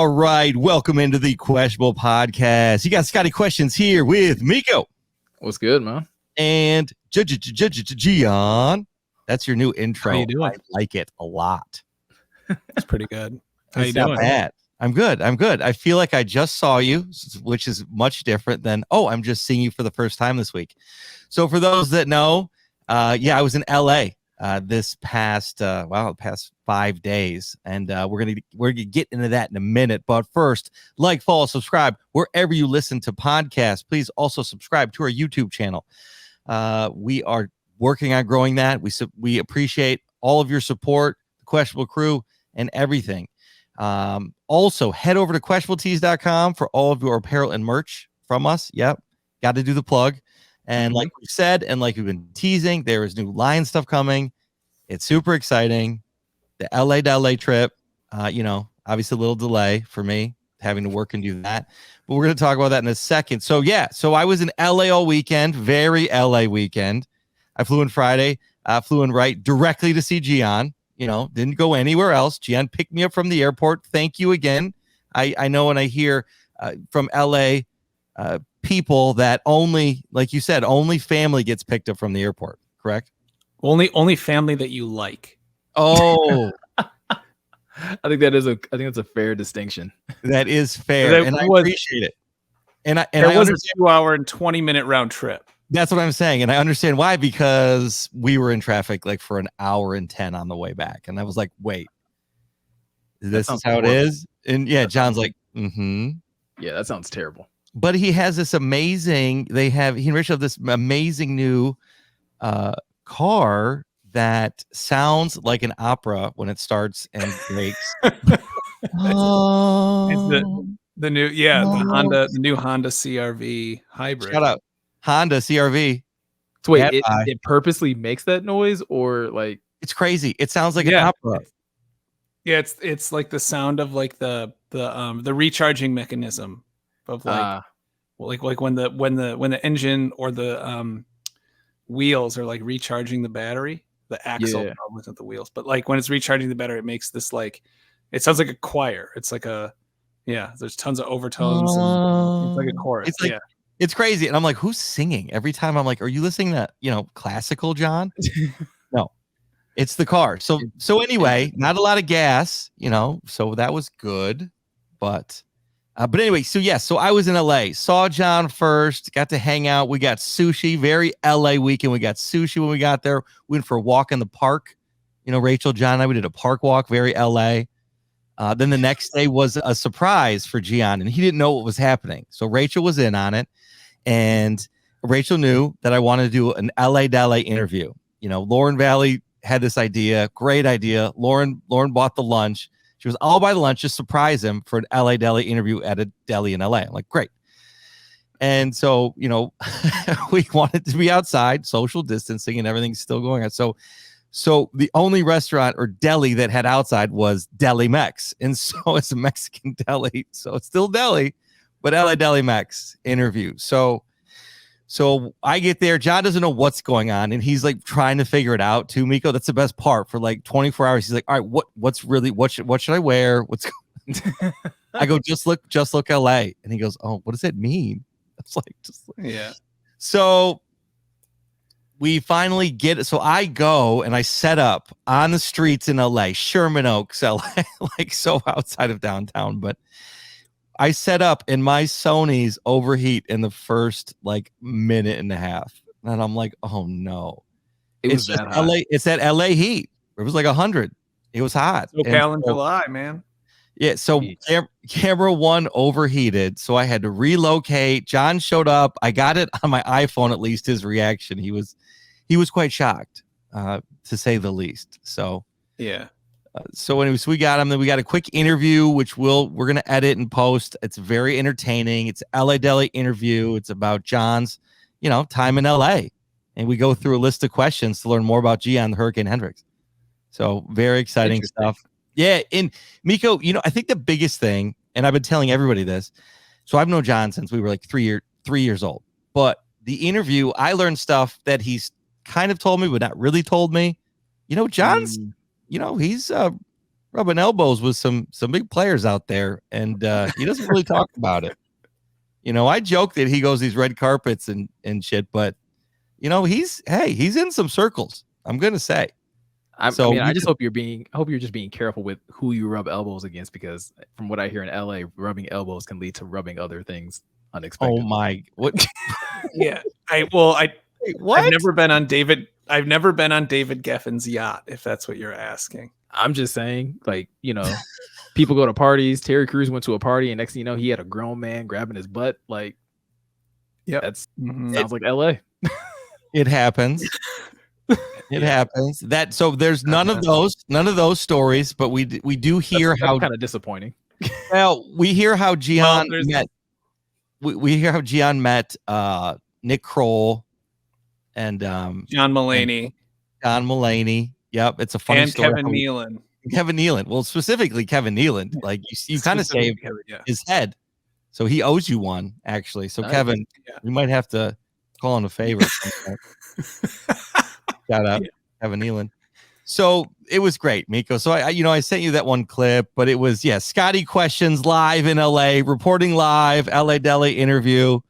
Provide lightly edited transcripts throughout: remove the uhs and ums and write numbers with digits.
All right, welcome into the Questionable Podcast. You got Scotty Questions here with Miko. What's good, man? And Gian. That's your new intro. How you doing? I like it a lot. It's pretty good. How It's you not doing? bad. I'm good. I feel like I just saw you, which is much different than, I'm just seeing you for the first time this week. So for those that know, I was in LA this past 5 days, and we're gonna get into that in a minute. But first, like, follow, subscribe wherever you listen to podcasts. Please also subscribe to our YouTube channel. We are working on growing that. We appreciate all of your support, the Questionable crew, and everything. Also, head over to questionabletees.com for all of your apparel and merch from us. Yep, got to do the plug. And like we said, and like we've been teasing, there is new Lion stuff coming. It's super exciting. The LA to LA trip, obviously a little delay for me having to work and do that. But we're going to talk about that in a second. So I was in LA all weekend, very LA weekend. I flew in Friday, flew in right directly to see Gian. Didn't go anywhere else. Gian picked me up from the airport. Thank you again. I know when I hear from LA people that only, like you said, only family gets picked up from the airport, correct? Only family that you like. Oh, I think that's a fair distinction. that is fair, and I appreciate it. And I was a 2 hour and 20-minute round trip. That's what I'm saying, and I understand why, because we were in traffic like for an hour and 10 on the way back, and I was like, "Wait, this is how it is." And John's like, "Mm-hmm." Yeah, that sounds terrible. But he has this amazing. He and Rachel have this amazing new car that sounds like an opera when it starts and breaks. It's the new Honda CRV hybrid. Shout out Honda CRV. So wait, it purposely makes that noise, or like it's crazy. It sounds like an opera. Yeah, it's like the sound of like the recharging mechanism of like when the engine or the wheels are like recharging the battery. The axle problem isn't the wheels, but like when it's recharging the battery, it makes this like, it sounds like a choir. It's like there's tons of overtones. And it's like a chorus. It's crazy. And I'm like, who's singing? Every time I'm like, are you listening to, classical, John? No, it's the car. So anyway, not a lot of gas, so that was good. But anyway, so I was in LA, saw John first, got to hang out. We got sushi, very LA weekend. We got sushi when we got there. We went for a walk in the park. Rachel, John, and I, we did a park walk, very LA. Then the next day was a surprise for Gian, and he didn't know what was happening. So Rachel was in on it, and Rachel knew that I wanted to do an LA to LA interview. Lauren Valley had this idea, great idea. Lauren bought the lunch. She was, I'll buy the lunch, just surprise him for an LA deli interview at a deli in LA. I'm like, great. And so, we wanted to be outside, social distancing and everything's still going on. So the only restaurant or deli that had outside was Deli Mex. And so it's a Mexican deli. So it's still deli, but LA Deli Mex interview. So I get there. John doesn't know what's going on, and he's like trying to figure it out too, Miko. That's the best part. For like 24 hours, he's like, all right, what should I wear? I go, just look LA. And he goes, oh, what does it mean? It's like, yeah. So we finally get it. So I go and I set up on the streets in LA, Sherman Oaks, LA, like so outside of downtown, but I set up and my Sony's overheat in the first like minute and a half. And I'm like, oh no. It's that hot. LA, it's that LA heat. It was like 100. It was hot. SoCal in July, man. Yeah. So camera one overheated. So I had to relocate. John showed up. I got it on my iPhone, at least his reaction. He was quite shocked, to say the least. So, yeah. So anyways, we got him. Then we got a quick interview, which we're going to edit and post. It's very entertaining. It's LA Deli interview. It's about John's, time in LA. And we go through a list of questions to learn more about Gian the Hurricane Hendricks. So very exciting stuff. Yeah. And Miko, I think the biggest thing, and I've been telling everybody this, so I've known John since we were like 3 years old. But the interview, I learned stuff that he's kind of told me, but not really told me. John's, he's rubbing elbows with some big players out there, and he doesn't really talk about it. I joke that he goes these red carpets and shit, but he's in some circles. I'm gonna say. I just hope you're just being careful with who you rub elbows against, because from what I hear in LA, rubbing elbows can lead to rubbing other things unexpected. Oh my, what? Yeah, what? I've never been on David Geffen's yacht, if that's what you're asking. I'm just saying, like, people go to parties. Terry Crews went to a party, and next thing you know, he had a grown man grabbing his butt. Like, yeah, that's sounds like LA. It happens. It happens. So there's none of those stories, but we do hear how kind of disappointing. Well, we hear how Gian met. We hear how Gian met Nick Kroll and John Mulaney. John Mulaney. Yep, it's a funny story. Kevin Nealon. Kevin Nealon. Well, specifically Kevin Nealon. Like you kind of saved his head, so he owes you one actually. So Kevin, you might have to call him a favor. Shout out Kevin Nealon. So it was great, Miko. So I sent you that one clip, but it was Scotty Questions live in LA, reporting live, LA Deli interview.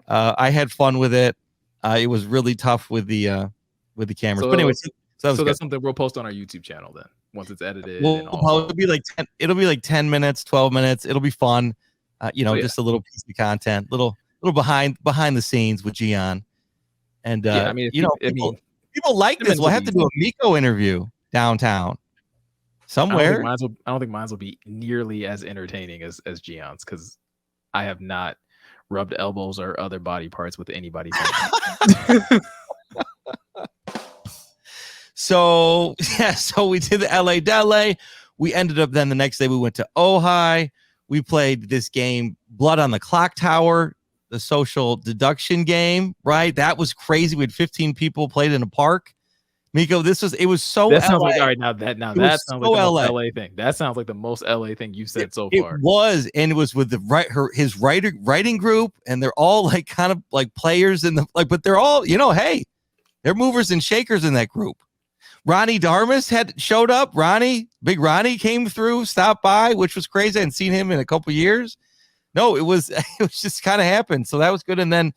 I had fun with it. It was really tough with the cameras. But anyways, so that's something we'll post on our YouTube channel then once it's edited. It'll be like 10 minutes, 12 minutes. It'll be fun. Just a little piece of content, little behind the scenes with Gian. And people like this. We'll have to do a Miko interview downtown somewhere. I don't think mine will be nearly as entertaining as Gian's, because I have not rubbed elbows or other body parts with anybody. So we did the LA Dele. We ended up then the next day we went to Ojai. We played this game, Blood on the Clock Tower, the social deduction game, right? That was crazy. We had 15 people played in a park. Miko, it was so that sounds LA. Like all right, now that sounds like the most LA thing. That sounds like the most LA thing you've said so far. It was, and it was with his writing group, and they're all like kind of like players in the but they're all, hey, they're movers and shakers in that group. Ronnie Darmus showed up. Big Ronnie came through, stopped by, which was crazy. I hadn't seen him in a couple years. No, it was just kind of happened. So that was good. And then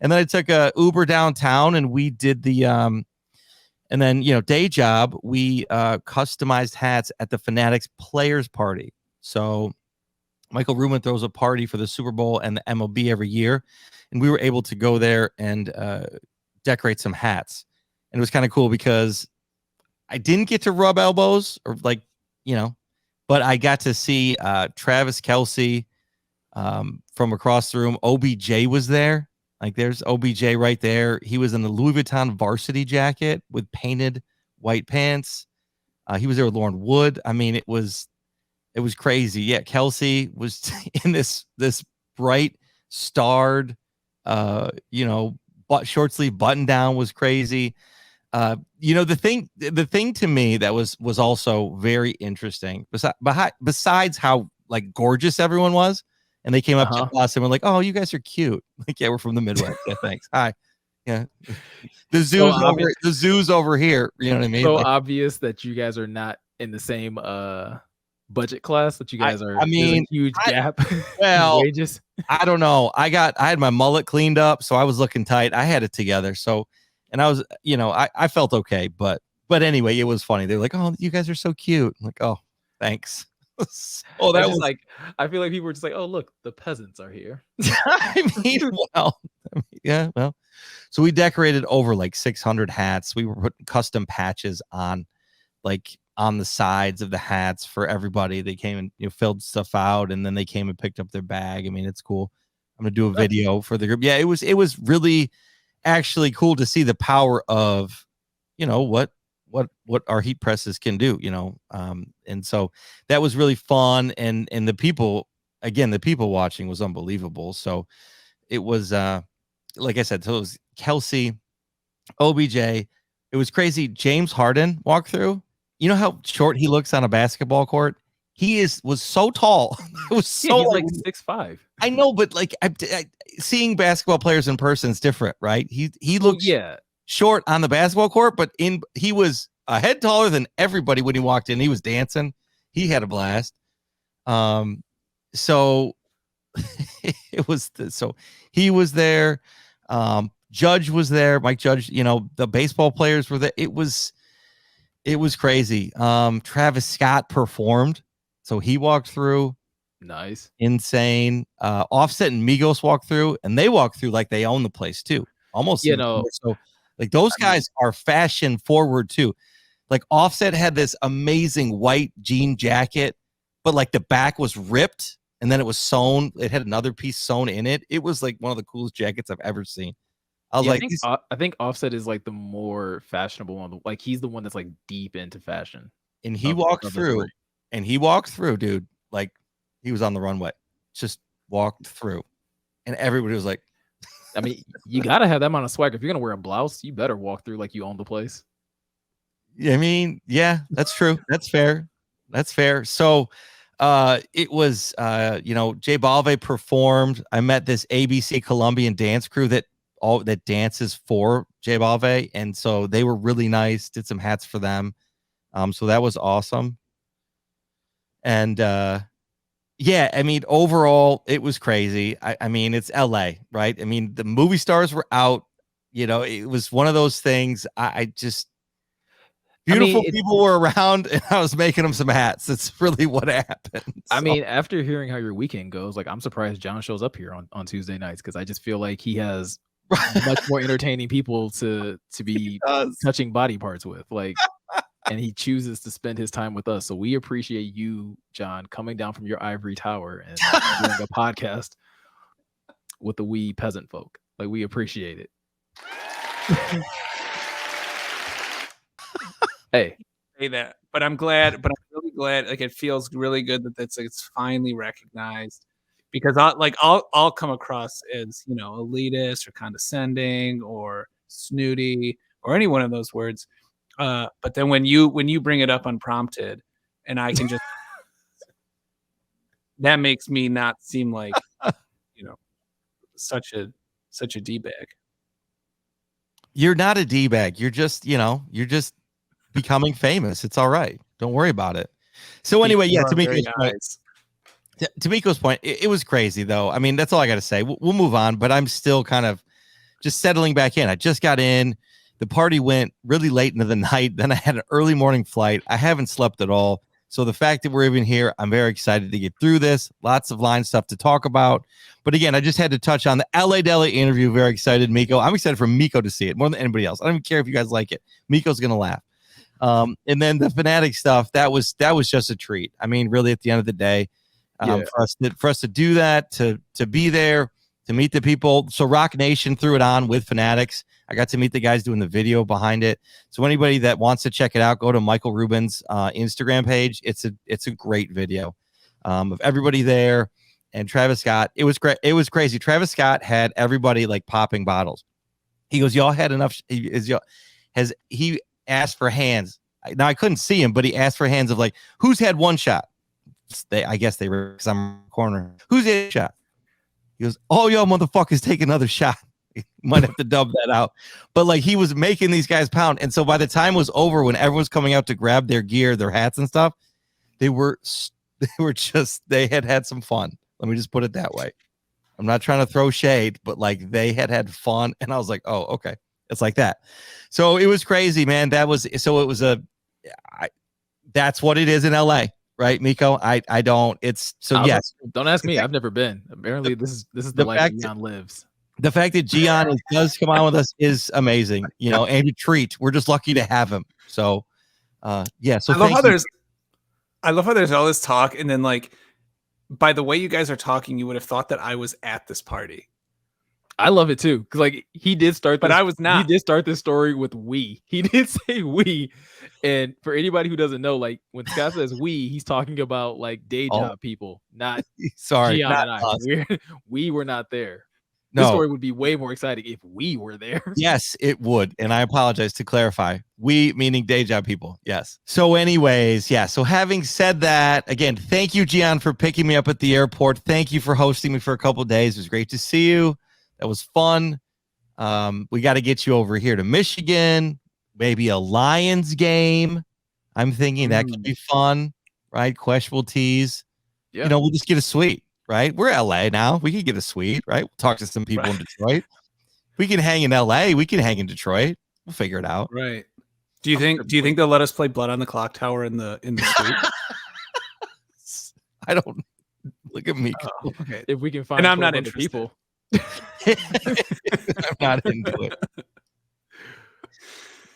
I took a Uber downtown, and we did the and then day job. We customized hats at the Fanatics Players Party. So Michael Rubin throws a party for the Super Bowl and the MLB every year, and we were able to go there and decorate some hats. And it was kind of cool because I didn't get to rub elbows or but I got to see Travis Kelce from across the room. OBJ was there. Like, there's OBJ right there. He was in the Louis Vuitton varsity jacket with painted white pants. He was there with Lauren Wood. I mean, it was crazy. Yeah, Kelce was in this bright starred, short sleeve button down was crazy. The thing to me that was also very interesting, besides how like gorgeous everyone was, and they came up to us and were like, "Oh, you guys are cute." Like, yeah, we're from the Midwest. Yeah, thanks. Hi. Yeah, the zoo's over here. You know what I mean? So obvious that you guys are not in the same budget class. That you guys are. I mean, a huge gap. Well, in wages. I don't know. I had my mullet cleaned up, so I was looking tight. I had it together, so. And I was, I felt okay, but anyway, it was funny. They're like, "Oh, you guys are so cute." I'm like, "Oh, thanks." Oh, that was like, I feel like people were just like, "Oh, look, the peasants are here." Well, so we decorated over like 600 hats. We were putting custom patches on the sides of the hats for everybody. They came and filled stuff out, and then they came and picked up their bag. I mean, it's cool. I'm gonna do a video for the group. Yeah, it was really actually cool to see the power of what our heat presses can do, and so that was really fun, and the people watching was unbelievable. So it was like I said, so it was Kelce, OBJ. It was crazy. James Harden walked through. You know how short he looks on a basketball court? He was so tall. It was so he's like 6'5". I know, but like seeing basketball players in person is different, right? He looks short on the basketball court, but he was a head taller than everybody when he walked in. He was dancing. He had a blast. So it was so he was there. Judge was there. Mike Judge. The baseball players were there. It was crazy. Travis Scott performed, so he walked through. Nice. Insane. Offset and Migos walked through, and they walked through like they own the place too. Almost. So like those guys are fashion forward too. Like Offset had this amazing white jean jacket, but like the back was ripped and then it was sewn. It had another piece sewn in it. It was like one of the coolest jackets I've ever seen. I was like, I think Offset is like the more fashionable one. Like he's the one that's like deep into fashion. And he walked through, dude. Like he was on the runway, just walked through, and everybody was like, I mean, you gotta have that amount of swag. If you're gonna wear a blouse, you better walk through like you own the place. I mean, yeah, that's true. That's fair. So it was J Balvin performed. I met this ABC Colombian dance crew that dances for J Balvin, and so they were really nice. Did some hats for them. So that was awesome. And yeah, I mean, overall, it was crazy. I mean, it's LA, right? I mean, the movie stars were out. It was one of those things. Beautiful people were around, and I was making them some hats. That's really what happened. I mean, after hearing how your weekend goes, like, I'm surprised John shows up here on Tuesday nights, because I just feel like he has much more entertaining people to be touching body parts with. Like, and he chooses to spend his time with us. So we appreciate you, John, coming down from your ivory tower and doing a podcast with the wee peasant folk. Like, we appreciate it. Hey, say that, but I'm really glad. Like, it feels really good that it's finally recognized, because I'll come across as, elitist or condescending or snooty or any one of those words. But then when you bring it up unprompted, and I can just that makes me not seem like such a D-bag. You're not a D-bag. You're just becoming famous. It's all right. Don't worry about it. So anyway, yeah, Tamiko's point, it was crazy though. I mean, that's all I got to say. We'll move on, but I'm still kind of just settling back in. I just got in. The party went really late into the night. Then I had an early morning flight. I haven't slept at all. So the fact that we're even here, I'm very excited to get through this. Lots of line stuff to talk about. But again, I just had to touch on the LA Deli interview. Very excited, Miko. I'm excited for Miko to see it more than anybody else. I don't even care if you guys like it. Miko's going to laugh. And then the Fanatic stuff, that was just a treat. I mean, really, at the end of the day, for us to do that, to be there, to meet the people. So Rock Nation threw it on with Fanatics. I got to meet the guys doing the video behind it. So anybody that wants to check it out, go to Michael Rubin's Instagram page. It's a great video of everybody there. And Travis Scott, it was great. It was crazy. Travis Scott had everybody like popping bottles. He goes, y'all had enough. He asked for hands. Now I couldn't see him, but he asked for hands of like, who's had one shot? I guess they were some corner. Who's had a shot? He goes, oh, yo, motherfuckers, take another shot. Might have to dub that out. But like, he was making these guys pound. And so by the time it was over, when everyone's coming out to grab their gear, their hats and stuff, they had some fun. Let me just put it that way. I'm not trying to throw shade, but like, they had fun. And I was like, oh, okay. It's like that. So it was crazy, man. That's what it is in LA. Right, Miko? Yes. Don't ask me. I've never been. Apparently, this is the life Gian lives. The fact that Gian does come on with us is amazing. And a treat. We're just lucky to have him. So, yeah. So I love how there's all this talk, and then like, by the way you guys are talking, you would have thought that I was at this party. I love it too, because like he did start, but I was not. He did start this story with we. He did say we, and for anybody who doesn't know, like when Scott says we, he's talking about like day job people, not sorry, Gian and I. We were not there. No. This story would be way more exciting if we were there. Yes, it would, and I apologize to clarify. We meaning day job people. Yes. So, anyways, yeah. So, having said that, again, thank you, Gian, for picking me up at the airport. Thank you for hosting me for a couple of days. It was great to see you. That was fun. We got to get you over here to Michigan. Maybe a Lions game. I'm thinking that could be fun. right? Questionable tees. Yeah. You know, we'll just get a suite, right? We're LA now. We can get a suite, right? We'll talk to some people in Detroit. We can hang in LA. We can hang in Detroit. We'll figure it out. Right. Do you think they'll let us play Blood on the Clock Tower in the suite? I don't look at me. Oh, okay. If we can find and I'm not interested. people. I'm not into it.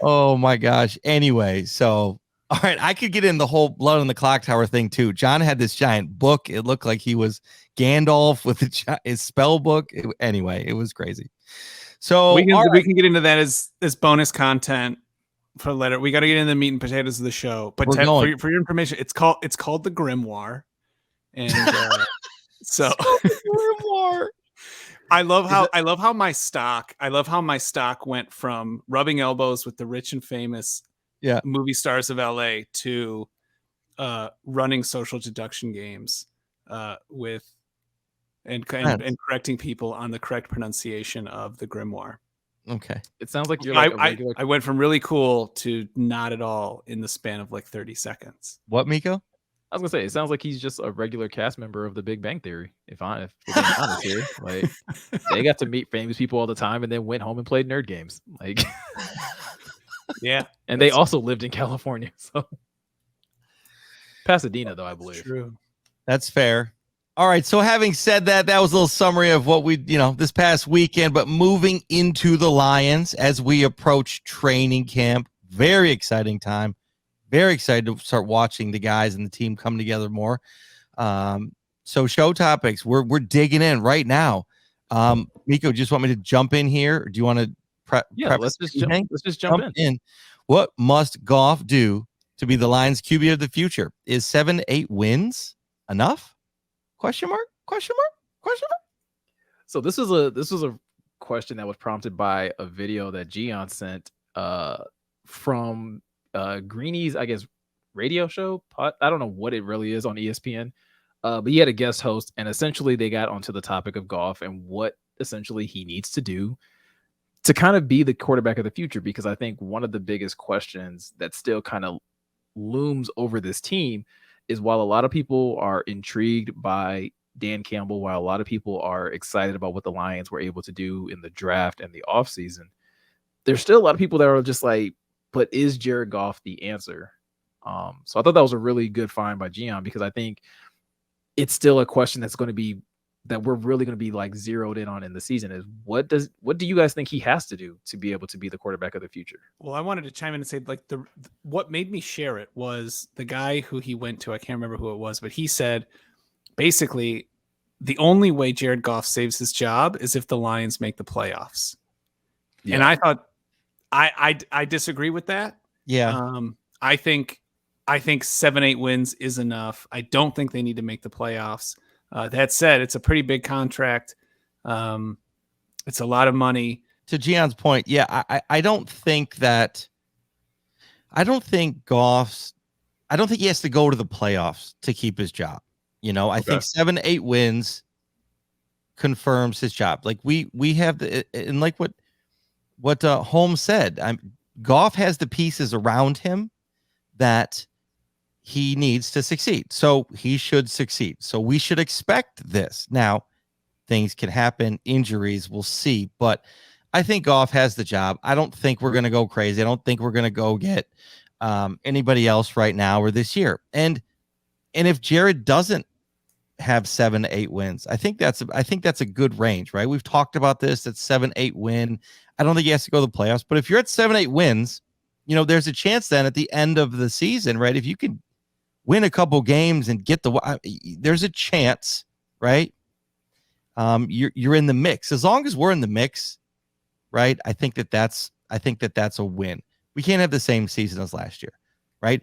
Oh my gosh. Anyway, so all right, I could get in the whole Blood on the Clock Tower thing too. John had this giant book. It looked like he was Gandalf with his spell book. Anyway, it was crazy. So we can get into that as bonus content for later. We got to get into the meat and potatoes of the show. But for your information, it's called the Grimoire, and so Grimoire. I love how my stock went from rubbing elbows with the rich and famous movie stars of LA to running social deduction games with and correcting people on the correct pronunciation of the Grimoire. Okay. It sounds like you're like a regular. I went from really cool to not at all in the span of like 30 seconds. What, Miko? I was gonna say, it sounds like he's just a regular cast member of The Big Bang Theory. If we're being honest here, like they got to meet famous people all the time, and then went home and played nerd games. Like, yeah, and they also lived in California, so Pasadena, though, I believe. True. That's fair. All right. So having said that, that was a little summary of what we, this past weekend. But moving into the Lions as we approach training camp, very exciting time. Very excited to start watching the guys and the team come together more. So show topics, we're digging in right now. Miko, just want me to jump in here? Or do you want to prep? Let's just jump in. What must Goff do to be the Lions QB of the future? Is 7-8 wins enough? Question mark? So this was a question that was prompted by a video that Gian sent from Greeny's, I guess, radio show. I don't know what it really is on ESPN, but he had a guest host, and essentially they got onto the topic of Goff and what essentially he needs to do to kind of be the quarterback of the future. Because I think one of the biggest questions that still kind of looms over this team is, while a lot of people are intrigued by Dan Campbell, while a lot of people are excited about what the Lions were able to do in the draft and the offseason, there's still a lot of people that are just like, but is Jared Goff the answer? So I thought that was a really good find by Gian, because I think it's still a question that's going to be, that we're really going to be like zeroed in on in the season, is what do you guys think he has to do to be able to be the quarterback of the future? Well, I wanted to chime in and say, like, what made me share it was the guy who he went to. I can't remember who it was, but he said basically the only way Jared Goff saves his job is if the Lions make the playoffs. Yeah. And I thought I disagree with that. Yeah. I think 7-8 wins is enough. I don't think they need to make the playoffs. That said, it's a pretty big contract. It's a lot of money. To Gian's point, yeah, I don't think he has to go to the playoffs to keep his job. I think 7-8 wins confirms his job. Like we have and like what Holmes said, Goff has the pieces around him that he needs to succeed. So he should succeed. So we should expect this. Now, things can happen, injuries, we'll see. But I think Goff has the job. I don't think we're going to go crazy. I don't think we're going to go get anybody else right now or this year. And if Jared doesn't have 7-8 wins, I think that's a good range, right? We've talked about this. That's 7-8 win. I don't think he has to go to the playoffs. But if you're at 7-8 wins, there's a chance then at the end of the season, right? If you can win a couple games and get there's a chance, right? You're in the mix. As long as we're in the mix, right? I think that's a win. We can't have the same season as last year, right?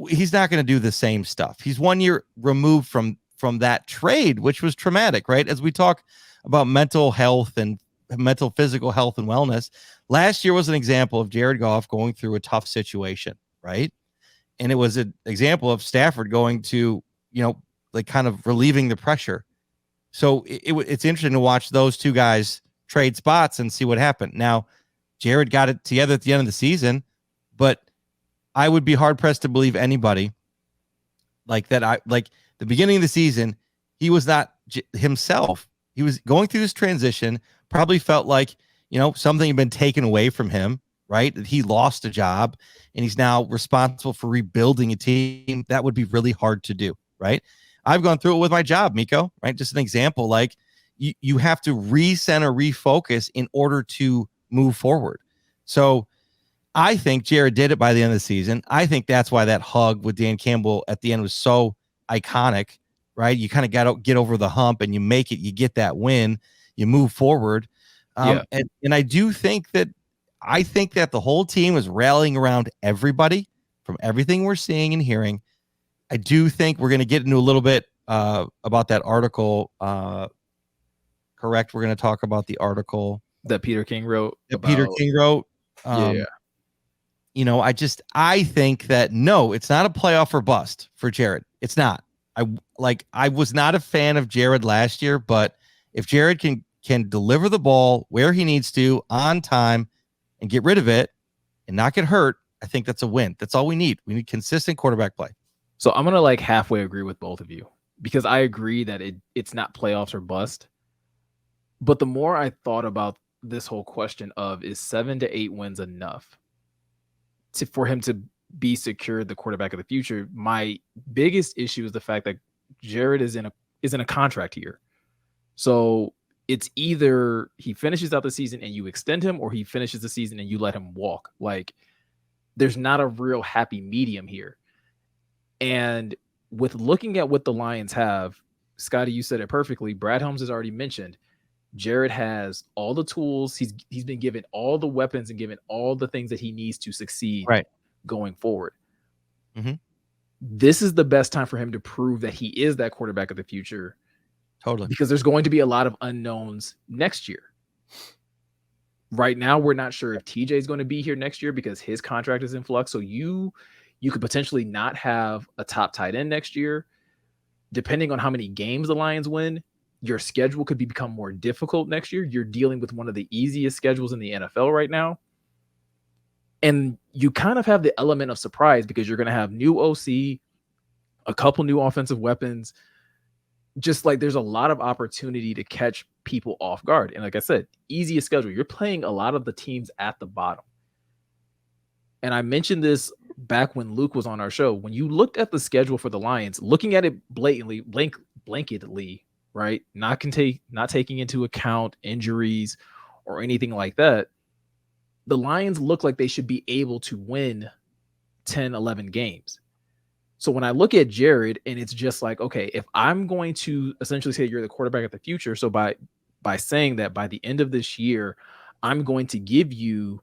He's not going to do the same stuff. He's 1 year removed from that trade, which was traumatic, right? As we talk about mental health and mental, physical health and wellness, last year was an example of Jared Goff going through a tough situation, right? And it was an example of Stafford going to, like kind of relieving the pressure. So it's interesting to watch those two guys trade spots and see what happened. Now, Jared got it together at the end of the season, but I would be hard pressed to believe anybody like that. Like the beginning of the season, he was not himself. He was going through this transition, probably felt like, something had been taken away from him, right? That he lost a job and he's now responsible for rebuilding a team. That would be really hard to do, right? I've gone through it with my job, Miko, right? Just an example, like you have to recenter, refocus in order to move forward. So I think Jared did it by the end of the season. I think that's why that hug with Dan Campbell at the end was so iconic, right? You kind of got to get over the hump and you make it, you get that win, you move forward. And I do think that the whole team is rallying around everybody from everything we're seeing and hearing. I do think we're going to get into a little bit about that article. Correct. We're going to talk about the article that Peter King wrote. I think that no, it's not a playoff or bust for Jared. It's not. I was not a fan of Jared last year, but if Jared can deliver the ball where he needs to on time and get rid of it and not get hurt, I think that's a win. That's all we need. We need consistent quarterback play. So I'm going to halfway agree with both of you because I agree that it's not playoffs or bust. But the more I thought about this whole question of is 7 to 8 wins enough for him to be secured the quarterback of the future, my biggest issue is the fact that Jared is in a contract year. So it's either he finishes out the season and you extend him, or he finishes the season and you let him walk. There's not a real happy medium here. And with looking at what the Lions have, Scotty, you said it perfectly. Brad Helms has already mentioned Jared has all the tools. He's been given all the weapons and given all the things that he needs to succeed going forward. Mm-hmm. This is the best time for him to prove that he is that quarterback of the future. Totally. Because there's going to be a lot of unknowns next year. Right now, we're not sure if TJ is going to be here next year because his contract is in flux. So you could potentially not have a top tight end next year. Depending on how many games the Lions win, your schedule could become more difficult next year. You're dealing with one of the easiest schedules in the NFL right now. And you kind of have the element of surprise because you're going to have new OC, a couple new offensive weapons. Just there's a lot of opportunity to catch people off guard. And like I said, easiest schedule. You're playing a lot of the teams at the bottom. And I mentioned this back when Luke was on our show. When you looked at the schedule for the Lions, looking at it blatantly, blanketly, right? Not taking into account injuries or anything like that, the Lions look like they should be able to win 10, 11 games. So when I look at Jared and it's just okay, if I'm going to essentially say you're the quarterback of the future, so by saying that by the end of this year, I'm going to give you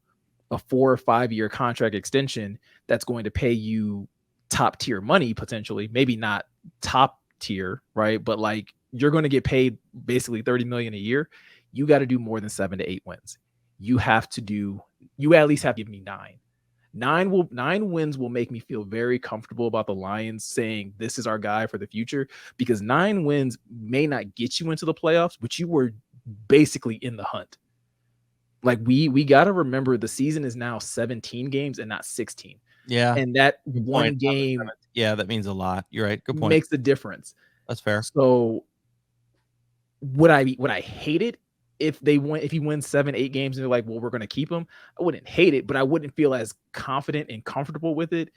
a 4 or 5 year contract extension that's going to pay you top tier money, potentially, maybe not top tier, right? But you're going to get paid basically $30 million a year. You got to do more than 7 to 8 wins. You at least have to give me 9. 9 wins will make me feel very comfortable about the Lions saying this is our guy for the future, because 9 wins may not get you into the playoffs, but you were basically in the hunt. We got to remember the season is now 17 games and not 16. Yeah. And that one game. Yeah, that means a lot. You're right. Good point. Makes the difference. That's fair. So would I hate it if he wins 7, 8 games and they're like, well, we're going to keep him? I wouldn't hate it, but I wouldn't feel as confident and comfortable with it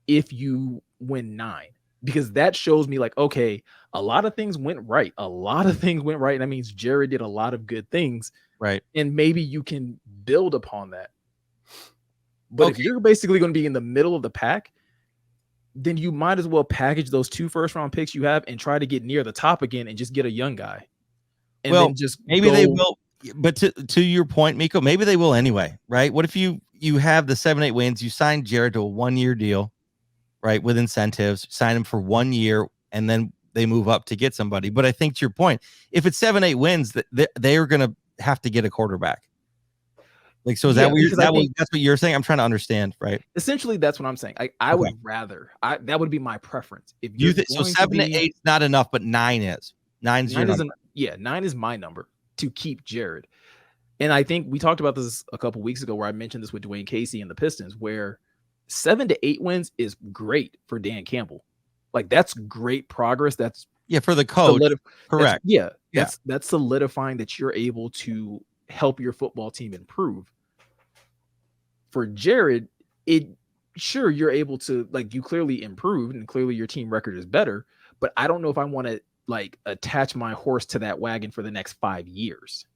if you win 9, because that shows me okay, a lot of things went right. And that means Jared did a lot of good things. Right. And maybe you can build upon that. But if you're basically going to be in the middle of the pack, then you might as well package those 2 first-round picks you have and try to get near the top again and just get a young guy. And then just maybe they will. But to your point, Miko, maybe they will anyway, right? What if you have the 7, 8 wins, you sign Jared to a 1-year deal, right, with incentives, sign him for 1 year, and then they move up to get somebody. But I think to your point, if it's 7, 8 wins, they are going to have to get a quarterback. So is that's what you're saying? I'm trying to understand, right? Essentially, that's what I'm saying. I would rather. That would be my preference. If you so 7 to 8 is not enough, but 9 is. 9's your number. 9 is my number to keep Jared. And I think we talked about this a couple weeks ago where I mentioned this with Dwayne Casey and the Pistons, where 7 to 8 wins is great for Dan Campbell. Like that's great progress. That's for the coach. Correct. That's solidifying that you're able to help your football team improve. For Jared, you're able to, like, you clearly improved and clearly your team record is better, but I don't know if I want to like attach my horse to that wagon for the next 5 years.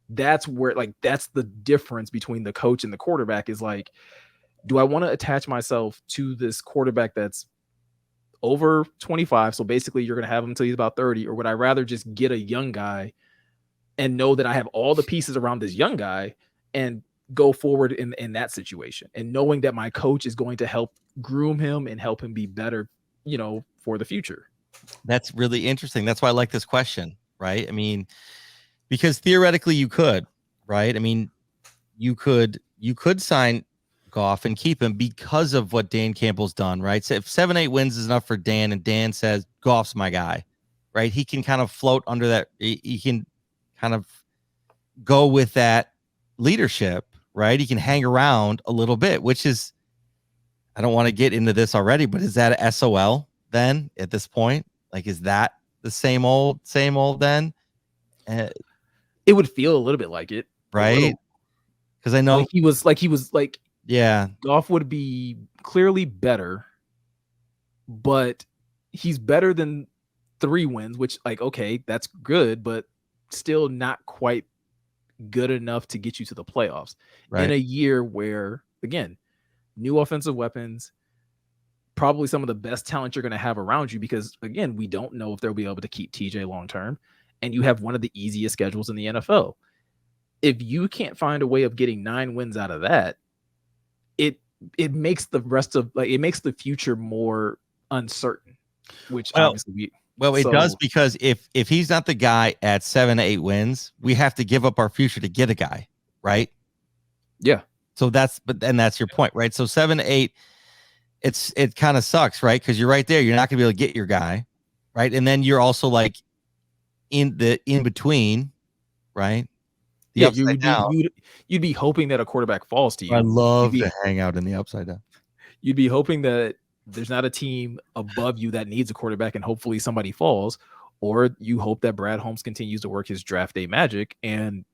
That's where, like, that's the difference between the coach and the quarterback is like, do I want to attach myself to this quarterback that's over 25? So basically you're going to have him until he's about 30, or would I rather just get a young guy and know that I have all the pieces around this young guy and go forward in that situation, and knowing that my coach is going to help groom him and help him be better, for the future? That's really interesting. That's why I like this question, right? I mean, because theoretically you could, right? I mean, you could sign Goff and keep him because of what Dan Campbell's done, right? So if 7-8 wins is enough for Dan and Dan says Goff's my guy, right? He can kind of float under that. He can kind of go with that leadership, right? He can hang around a little bit, which is, I don't want to get into this already, but is that a SOL then at this point? Like, is that the same old then? It would feel a little bit like it, right? Because I know he was like, yeah, Goff would be clearly better, but he's better than 3 wins, which, like, okay, that's good, but still not quite good enough to get you to the playoffs in a year where, again, new offensive weapons, probably some of the best talent you're going to have around you, because again, we don't know if they'll be able to keep TJ long term, and you have one of the easiest schedules in the NFL. If you can't find a way of getting 9 wins out of that, it makes the rest of, like, it makes the future more uncertain, which obviously it does, because if he's not the guy at 7-8 wins, we have to give up our future to get a guy, right? Yeah. So that's your point, right? So 7-8, it kind of sucks, right? Because you're right there. You're not gonna be able to get your guy, right? And then you're also like in between, right? You'd be hoping that a quarterback falls to you. I love to hang out in the upside down. You'd be hoping that there's not a team above you that needs a quarterback, and hopefully somebody falls, or you hope that Brad Holmes continues to work his draft day magic and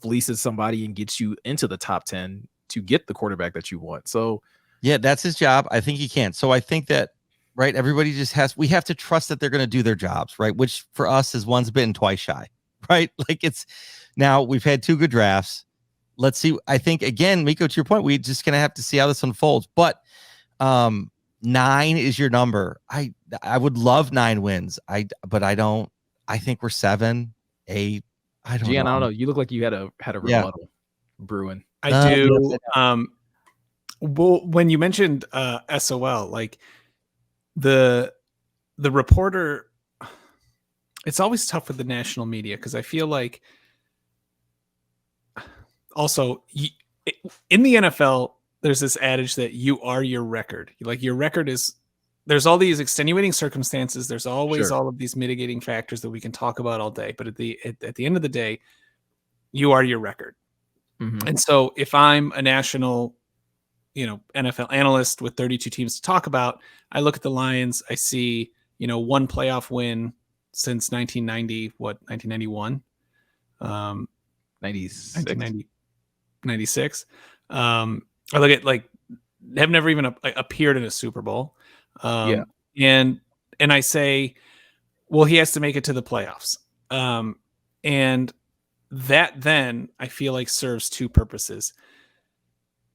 fleeces somebody and gets you into the top 10 to get the quarterback that you want. So yeah, that's his job. I think he can. So I think that, right, everybody just we have to trust that they're going to do their jobs, right? Which for us is once bitten, twice shy, right? Like, it's, now we've had 2 good drafts. Let's see. I think, again, Miko, to your point, we're just going to have to see how this unfolds. But 9 is your number. I would love 9 wins. But I don't. I think we're 7, 8. I don't know. I don't know. You look like you had a rebuttal brewing. I do. Well, when you mentioned SOL, like the reporter, it's always tough with the national media, because I feel like also in the NFL, there's this adage that you are your record. Like, your record is, there's all these extenuating circumstances. There's always all of these mitigating factors that we can talk about all day. But at the end of the day, you are your record. Mm-hmm. And so if I'm a national, NFL analyst with 32 teams to talk about, I look at the Lions, I see, 1 playoff win since 1991, 96. I look at, like, have never even appeared in a Super Bowl. And I say, well, he has to make it to the playoffs. And that then I feel like serves 2 purposes.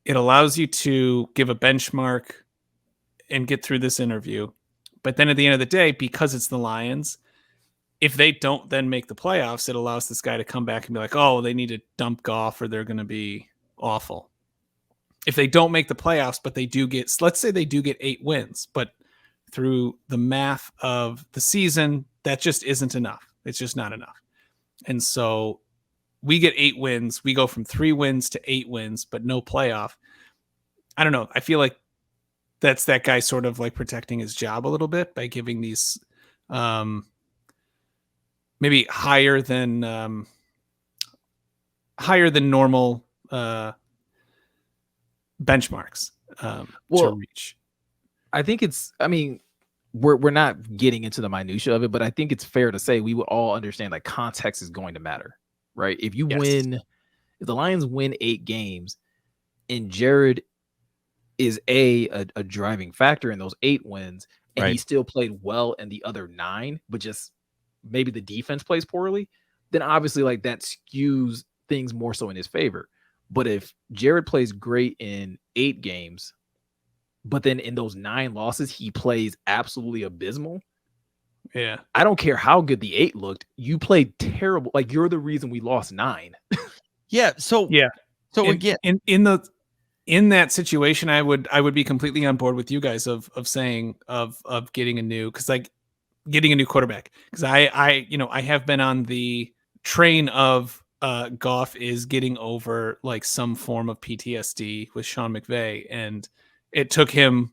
It allows you to give a benchmark and get through this interview. But then at the end of the day, because it's the Lions, if they don't then make the playoffs, it allows this guy to come back and be like, oh, they need to dump Goff or they're going to be awful. If they don't make the playoffs, but they do get, let's say they do get 8 wins, but through the math of the season, that just isn't enough. It's just not enough. And so we get 8 wins. We go from 3 wins to 8 wins, but no playoff. I don't know. I feel like that's that guy sort of like protecting his job a little bit by giving these maybe higher than normal benchmarks to reach. I think it's, I mean, we're not getting into the minutia of it, but I think it's fair to say we would all understand that context is going to matter, right? If you win, if the Lions win 8 games and Jared is a driving factor in those 8 wins, and he still played well in the other 9, but just maybe the defense plays poorly, then obviously like that skews things more so in his favor. But if Jared plays great in 8 games, but then in those 9 losses, he plays absolutely abysmal. Yeah. I don't care how good the 8 looked. You played terrible. Like, you're the reason we lost 9. Yeah. So again, in that situation, I would be completely on board with you guys of saying of getting a new, because like getting a new quarterback, because I have been on the train of Goff is getting over like some form of PTSD with Sean McVay, and it took him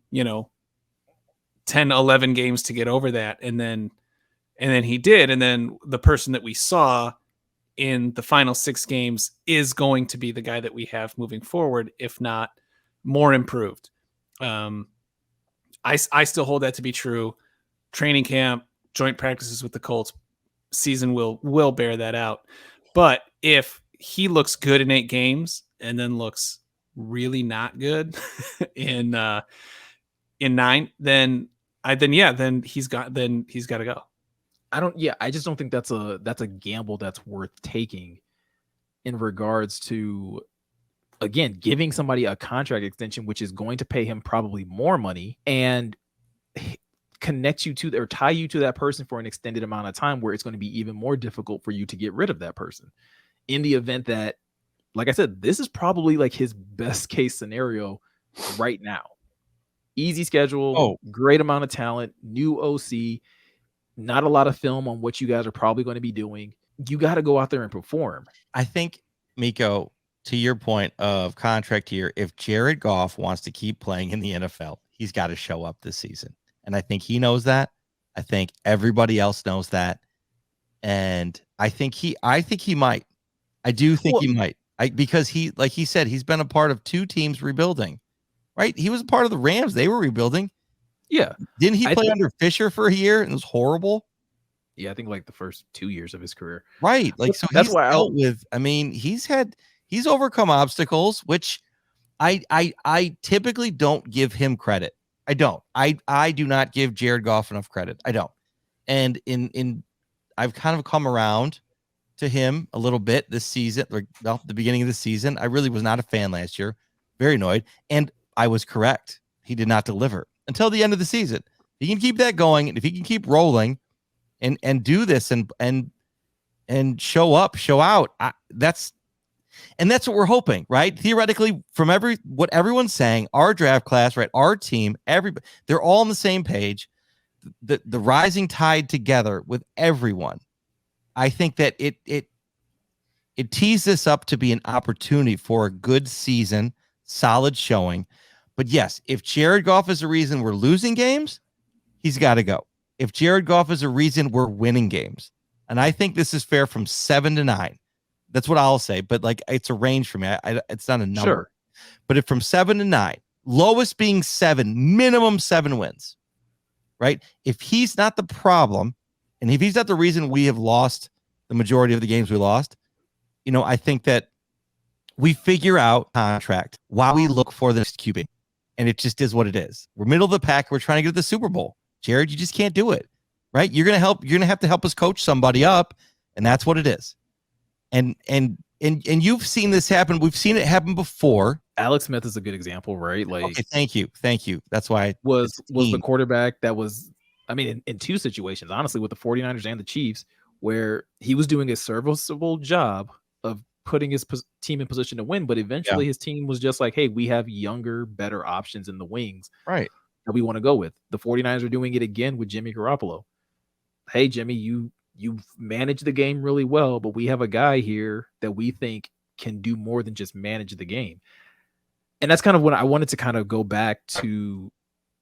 10 11 games to get over that, and then he did, and then the person that we saw in the final 6 games is going to be the guy that we have moving forward, if not more improved. I still hold that to be true. Training camp, joint practices with the Colts, season will bear that out. But if he looks good in 8 games and then looks really not good in 9, then he's got to go. I just don't think that's a gamble that's worth taking in regards to, again, giving somebody a contract extension, which is going to pay him probably more money and connect you to or tie you to that person for an extended amount of time, where it's going to be even more difficult for you to get rid of that person in the event that, like I said, this is probably like his best case scenario right now. Easy schedule, great amount of talent, new OC, not a lot of film on what you guys are probably going to be doing. You got to go out there and perform. I think, Miko, to your point of contract here, if Jared Goff wants to keep playing in the NFL, he's got to show up this season. And I think he knows that. I think everybody else knows that. And I think he might. I do think he might. Because he, like he said, he's been a part of 2 teams rebuilding, right? He was a part of the Rams. They were rebuilding. Yeah. Didn't he play under Fisher for a year and it was horrible? Yeah, I think like the first 2 years of his career. Right. Like, so that's why he's overcome obstacles, which I typically don't give him credit. I don't. I do not give Jared Goff enough credit. I don't. And I've kind of come around to him a little bit this season, the beginning of the season. I really was not a fan last year. Very annoyed. And I was correct. He did not deliver until the end of the season. If he can keep that going, and if he can keep rolling and do this and show up, show out, that's what we're hoping, right? Theoretically, from what everyone's saying, our draft class, right? Our team, everybody, they're all on the same page. The rising tide together with everyone. I think that it tees this up to be an opportunity for a good season, solid showing. But yes, if Jared Goff is the reason we're losing games, he's got to go. If Jared Goff is a reason we're winning games, and I think this is fair from 7 to 9. That's what I'll say. But like, it's a range for me. It's not a number. Sure. But if from 7 to 9, lowest being 7, minimum 7 wins, right? If he's not the problem, and if he's not the reason we have lost the majority of the games we lost, I think that we figure out contract while we look for the next QB. And it just is what it is. We're middle of the pack. We're trying to get to the Super Bowl. Jared, you just can't do it, right? You're going to have to help us coach somebody up, and that's what it is. And you've seen this happen. We've seen it happen before. Alex Smith is a good example, right? Like, okay, thank you. That's why was the quarterback that was, I mean, in 2 situations, honestly, with the 49ers and the Chiefs, where he was doing a serviceable job of putting his team in position to win, but eventually his team was just like, hey, we have younger, better options in the wings, right, that we want to go with. The 49ers are doing it again with Jimmy Garoppolo. Hey, Jimmy, you manage the game really well, but we have a guy here that we think can do more than just manage the game. And that's kind of what I wanted to kind of go back to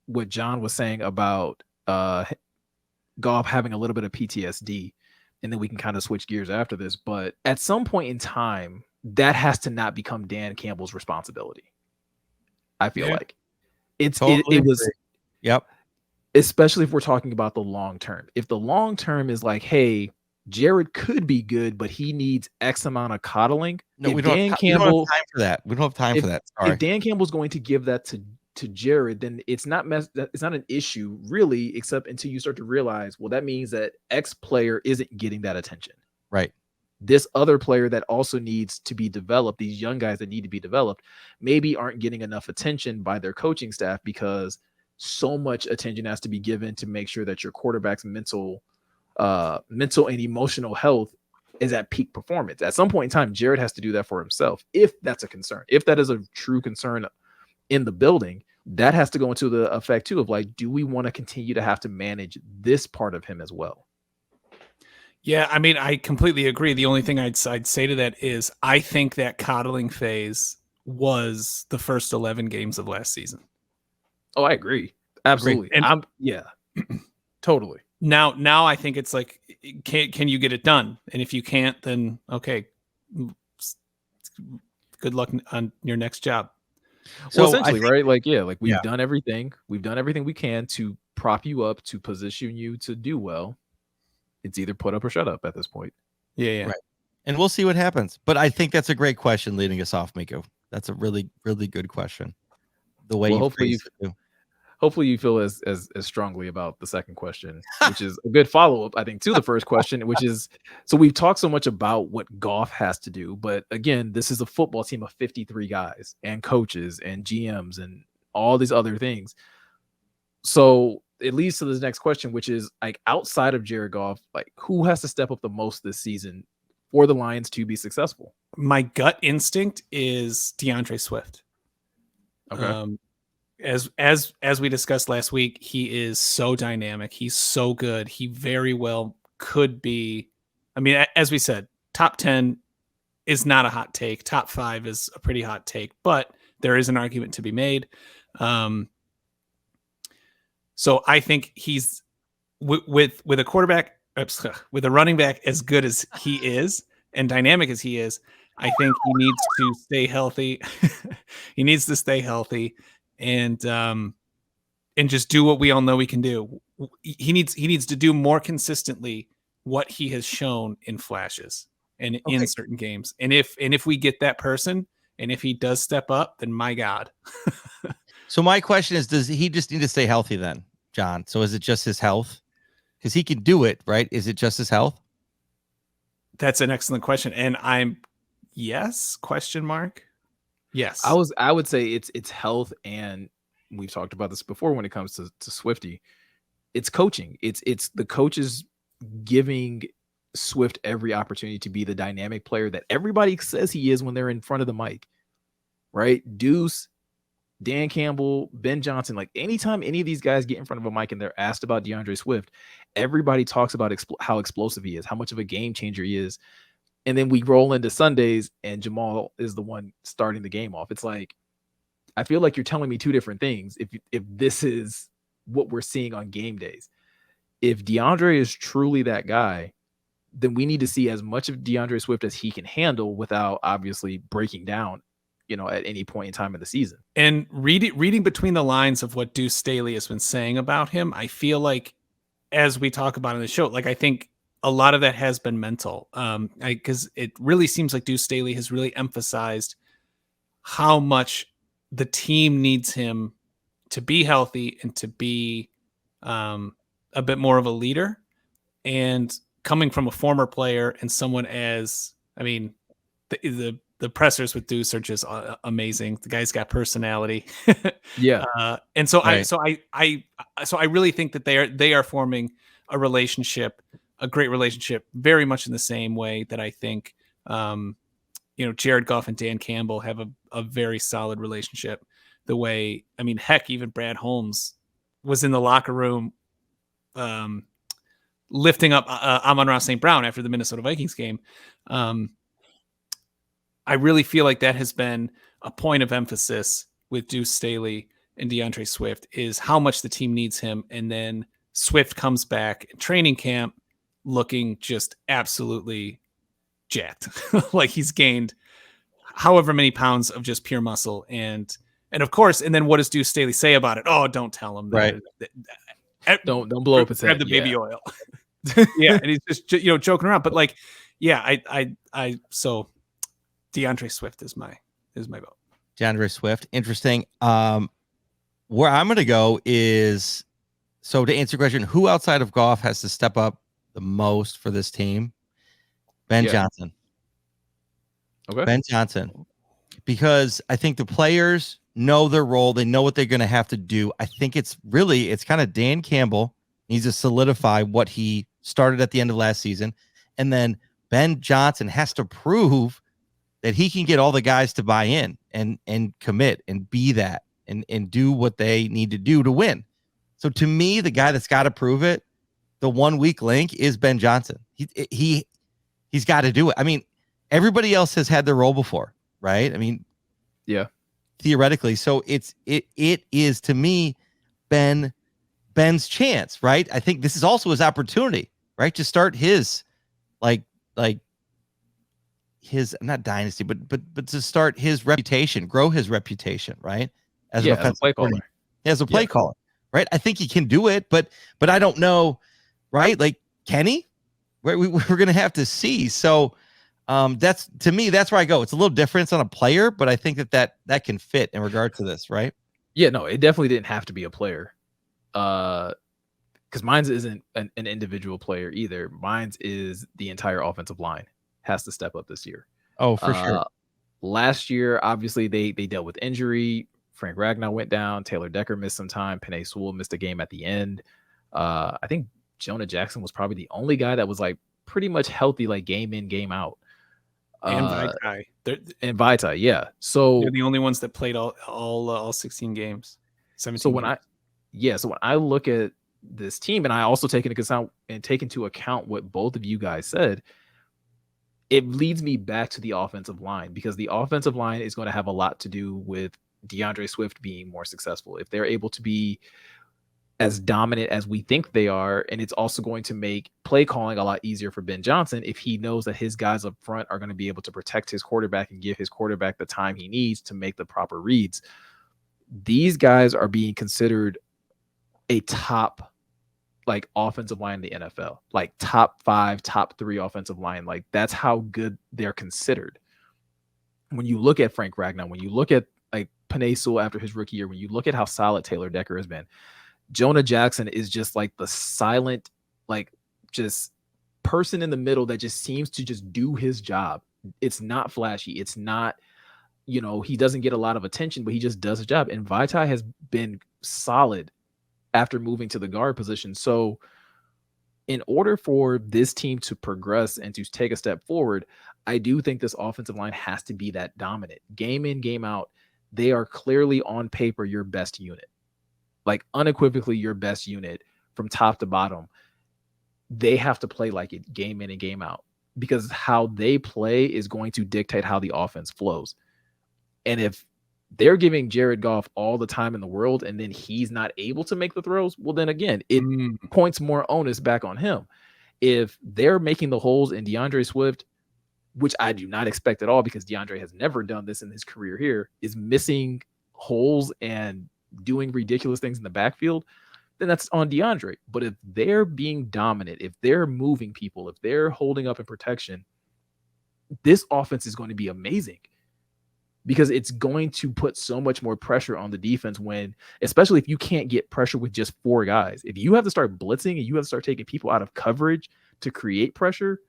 what John was saying about Goff having a little bit of PTSD, and then we can kind of switch gears after this. But at some point in time, that has to not become Dan Campbell's responsibility. I feel like it was. Yep. Especially if we're talking about the long term. If the long term is like, hey, Jared could be good, but he needs X amount of coddling. No, if we don't Dan have Campbell, time for that. We don't have time for that. Sorry. If Dan Campbell's going to give that to Jared, then it's not an issue really, except until you start to realize, well, that means that X player isn't getting that attention. Right. This other player that also needs to be developed, these young guys that need to be developed, maybe aren't getting enough attention by their coaching staff because so much attention has to be given to make sure that your quarterback's mental and emotional health is at peak performance. At some point in time, Jared has to do that for himself. If that's a concern, if that is a true concern in the building, that has to go into the effect too of like, do we want to continue to have to manage this part of him as well? Yeah, I mean, I completely agree. The only thing I'd say to that is I think that coddling phase was the first 11 games of last season. Oh, I agree. Absolutely. And totally. Now I think it's like, can you get it done? And if you can't, then okay, good luck on your next job. So essentially, right? Like, yeah, like we've done everything. We've done everything we can to prop you up, to position you to do well. It's either put up or shut up at this point. Yeah. Right. And we'll see what happens. But I think that's a great question leading us off, Miko. That's a really, really good question. The way hopefully you feel as strongly about the second question, which is a good follow-up, I think, to the first question, which is, so we've talked so much about what Goff has to do, but again, this is a football team of 53 guys and coaches and GMs and all these other things. So it leads to the next question, which is like, outside of Jared Goff, like who has to step up the most this season for the Lions to be successful? My gut instinct is DeAndre Swift. Okay. As we discussed last week, he is so dynamic. He's so good. He very well could be. I mean, as we said, top 10 is not a hot take. Top 5 is a pretty hot take, but there is an argument to be made. So I think he's with a quarterback, with a running back as good as he is and dynamic as he is. I think he needs to stay healthy. He needs to stay healthy and just do what we all know he can do. He needs to do more consistently what he has shown in flashes and in certain games. And if we get that person, and if he does step up, then my God. So my question is, does he just need to stay healthy then, John? So is it just his health? Because he can do it, right? Is it just his health? That's an excellent question. And yes, question mark. Yes. I would say it's health, and we've talked about this before when it comes to Swifty. It's coaching. It's the coaches giving Swift every opportunity to be the dynamic player that everybody says he is when they're in front of the mic. Right? Deuce, Dan Campbell, Ben Johnson, like anytime any of these guys get in front of a mic and they're asked about DeAndre Swift, everybody talks about how explosive he is, how much of a game changer he is. And then we roll into Sundays and Jamal is the one starting the game off. It's like, I feel like you're telling me two different things. If this is what we're seeing on game days, if DeAndre is truly that guy, then we need to see as much of DeAndre Swift as he can handle without obviously breaking down, at any point in time in the season. And reading between the lines of what Deuce Staley has been saying about him, I feel like, as we talk about in the show, like I think a lot of that has been mental, because it really seems like Deuce Staley has really emphasized how much the team needs him to be healthy and to be a bit more of a leader. And coming from a former player and someone the pressers with Deuce are just amazing. The guy's got personality. Yeah. And so right. I really think that they are forming a relationship, a great relationship, very much in the same way that I think, Jared Goff and Dan Campbell have a very solid relationship. The way, heck, even Brad Holmes was in the locker room, lifting up Amon-Ra St. Brown after the Minnesota Vikings game. I really feel like that has been a point of emphasis with Deuce Staley and DeAndre Swift, is how much the team needs him. And then Swift comes back in training camp looking just absolutely jacked. Like he's gained however many pounds of just pure muscle. And of course, and then what does Deuce Staley say about it? Oh, don't tell him. Right. Don't blow up his head. Grab the baby oil. Yeah, and he's just joking around. But like, yeah, so DeAndre Swift is my vote. DeAndre Swift, interesting. Where I'm going to go is, so to answer your question, who outside of Goff has to step up the most for this team? Ben Johnson. Okay. Ben Johnson, because I think the players know their role. They know what they're going to have to do. I think it's kind of Dan Campbell needs to solidify what he started at the end of last season. And then Ben Johnson has to prove that he can get all the guys to buy in and commit and be that and do what they need to do to win. So to me, the guy that's got to prove it, the 1 weak link, is Ben Johnson. He's got to do it. I mean, everybody else has had their role before, right? I mean, yeah, theoretically. So it is, to me, Ben's chance, right? I think this is also his opportunity, right, to start his like his, not dynasty, but to start his reputation, grow his reputation, right? As an offensive play caller. As a play caller, right? I think he can do it, but I don't know, right? Like, can he? We're going to have to see. So that's, to me, that's where I go. It's a little different on a player, but I think that can fit in regard to this, right? Yeah, no, it definitely didn't have to be a player. Because mine's isn't an individual player either. Mine's is the entire offensive line has to step up this year. Oh, for sure. Last year, obviously, they dealt with injury. Frank Ragnow went down. Taylor Decker missed some time. Penei Sewell missed a game at the end. I think Jonah Jackson was probably the only guy that was like pretty much healthy, like game in, game out. And Vitae, yeah. So they're the only ones that played all 16 games. 17 so when games. So when I look at this team, and I also take into account what both of you guys said, it leads me back to the offensive line, because the offensive line is going to have a lot to do with DeAndre Swift being more successful. If they're able to be as dominant as we think they are, and it's also going to make play calling a lot easier for Ben Johnson if he knows that his guys up front are going to be able to protect his quarterback and give his quarterback the time he needs to make the proper reads. These guys are being considered a top like offensive line in the NFL, like top 5, top 3 offensive line. Like, that's how good they're considered. When you look at Frank Ragnow, when you look at like Penei Sewell after his rookie year, when you look at how solid Taylor Decker has been, Jonah Jackson is just like the silent, like, just person in the middle that just seems to just do his job. It's not flashy. It's not, he doesn't get a lot of attention, but he just does his job. And Vitae has been solid after moving to the guard position. So in order for this team to progress and to take a step forward, I do think this offensive line has to be that dominant. Game in, game out, they are clearly on paper your best unit. Like, unequivocally your best unit from top to bottom. They have to play like it game in and game out, because how they play is going to dictate how the offense flows. And if they're giving Jared Goff all the time in the world and then he's not able to make the throws, well, then again, it points more onus back on him. If they're making the holes in DeAndre Swift, which I do not expect at all, because DeAndre has never done this in his career here, is missing holes and doing ridiculous things in the backfield, then that's on DeAndre. But if they're being dominant, if they're moving people, if they're holding up in protection, this offense is going to be amazing, because it's going to put so much more pressure on the defense especially if you can't get pressure with just 4 guys. If you have to start blitzing and you have to start taking people out of coverage to create pressure,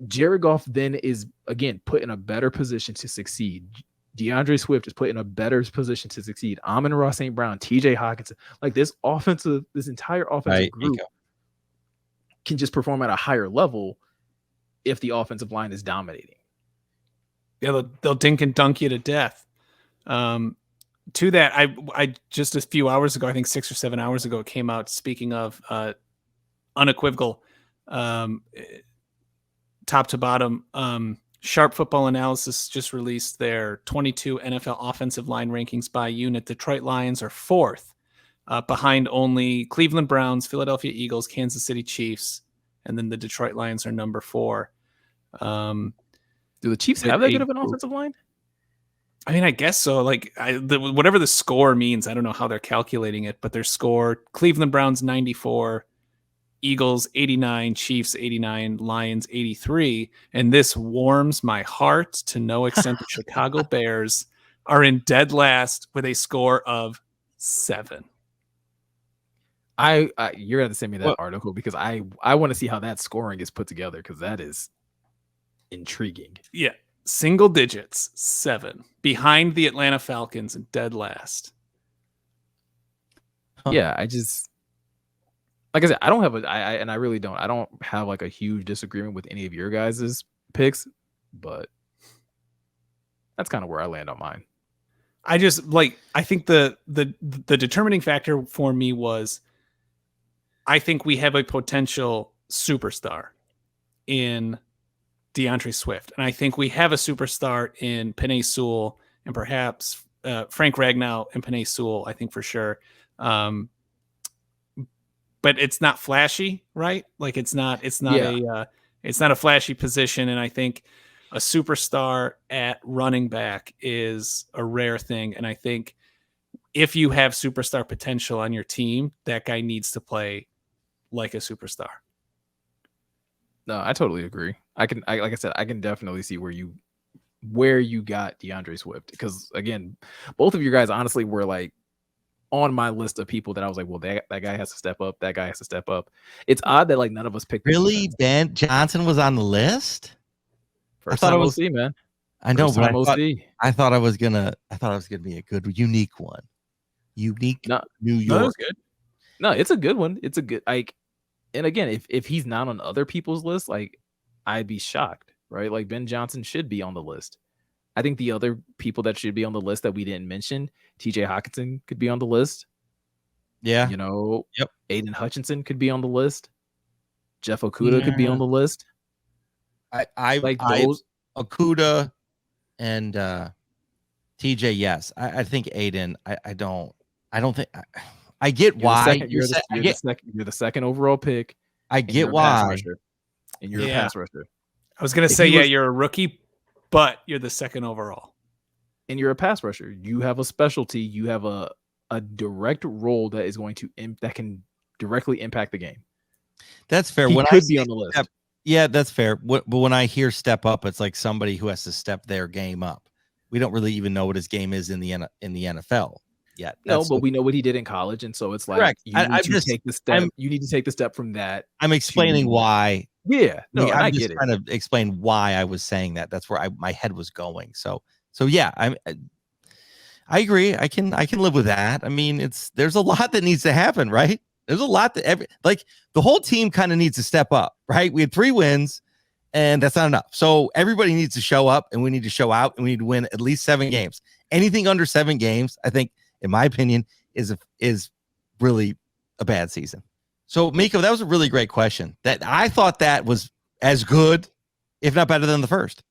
Jared Goff then is, again, put in a better position to succeed. DeAndre Swift is put in a better position to succeed. Amon-Ra St. Brown, TJ Hawkinson, like this entire offensive group can just perform at a higher level if the offensive line is dominating. Yeah, they'll dink and dunk you to death. To that, I just a few hours ago, I think 6 or 7 hours ago, it came out, speaking of unequivocal, top to bottom, Sharp Football Analysis just released their 22 NFL offensive line rankings by unit. Detroit Lions are 4th, behind only Cleveland Browns, Philadelphia Eagles, Kansas City Chiefs, and then the Detroit Lions are number 4. Do the Chiefs have that good of an offensive line? I mean, I guess so. Like whatever the score means, I don't know how they're calculating it, but their score: Cleveland Browns 94, Eagles 89, Chiefs 89, Lions 83. And this warms my heart to no extent. The Chicago Bears are in dead last with a score of 7. You're gonna have to send me that article because I want to see how that scoring is put together because that is intriguing. Yeah. Single digits, 7, behind the Atlanta Falcons and dead last. Yeah, I just, like I said, I don't have and I really don't. I don't have like a huge disagreement with any of your guys' picks, but that's kind of where I land on mine. I just I think the determining factor for me was I think we have a potential superstar in DeAndre Swift. And I think we have a superstar in Penei Sewell and perhaps Frank Ragnow and Penei Sewell, I think for sure. But it's not flashy, right? Like it's not a flashy position. And I think a superstar at running back is a rare thing. And I think if you have superstar potential on your team, that guy needs to play like a superstar. No, I totally agree. Like I said, I can definitely see where you got DeAndre Swift because again, both of you guys honestly were like on my list of people that I was like, well, that guy has to step up. That guy has to step up. It's odd that like none of us picked. Really, Ben Johnson was on the list. First time OC, man. I know, but I thought I was gonna be a good, unique one. Unique New York. No, it's good. No, it's a good one. It's a good and again, if he's not on other people's list, like I'd be shocked, right? Like Ben Johnson should be on the list. I think the other people that should be on the list that we didn't mention, TJ Hawkinson could be on the list. Yeah. Yep. Aiden Hutchinson could be on the list. Jeff Okudah could be on the list. I like those Okudah and TJ. Yes. I think Aiden, I don't think I get why you're the second overall pick. I get why. And you're a pass rusher. I was going to say, you're a rookie, but you're the second overall. And you're a pass rusher. You have a specialty. You have a direct role that is going to that can directly impact the game. That's fair. He could be on the list. Yeah, that's fair. But when I hear step up, it's like somebody who has to step their game up. We don't really even know what his game is in the NFL. Yet. No, but we know what he did in college, and so it's like correct. You need to take the step. You need to take the step from that. I'm explaining why. Yeah, no, I'm just trying to explain why I was saying that. That's where my head was going. So yeah, I agree. I can live with that. I mean, there's a lot that needs to happen, right? There's a lot that the whole team kind of needs to step up, right? We had 3 wins, and that's not enough. So everybody needs to show up, and we need to show out, and we need to win at least 7 games. Anything under 7 games, I think, in my opinion, is really a bad season. So, Miko, that was a really great question. That I thought that was as good, if not better than the first.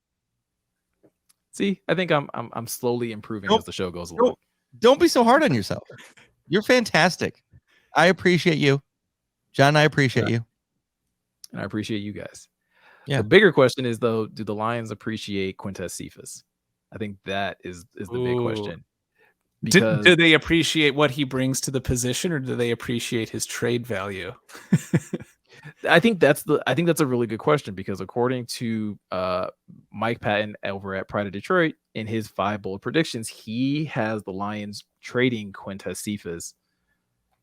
See, I think I'm slowly improving as the show goes along. Don't be so hard on yourself. You're fantastic. I appreciate you, John. I appreciate you, and I appreciate you guys. Yeah. The bigger question is though, do the Lions appreciate Quintez Cephas? I think that is the big question. Do they appreciate what he brings to the position, or do they appreciate his trade value? I think that's a really good question because according to Mike Patton over at Pride of Detroit, in his 5 bold predictions, he has the Lions trading Quintez Cephas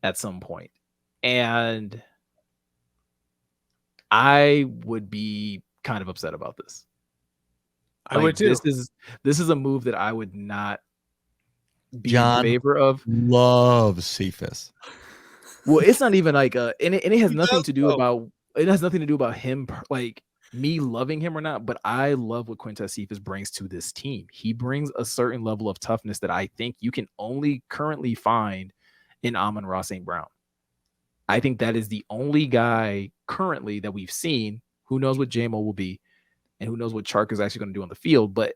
at some point, and I would be kind of upset about this. I would too. This is a move that I would not be John in favor of. Loves Cephas. Well, it's not even like and it has nothing to do about him, like me loving him or not. But I love what Quintez Cephas brings to this team. He brings a certain level of toughness that I think you can only currently find in Amon-Ra St. Brown. I think that is the only guy currently that we've seen. Who knows what JMO will be, and who knows what Chark is actually going to do on the field. But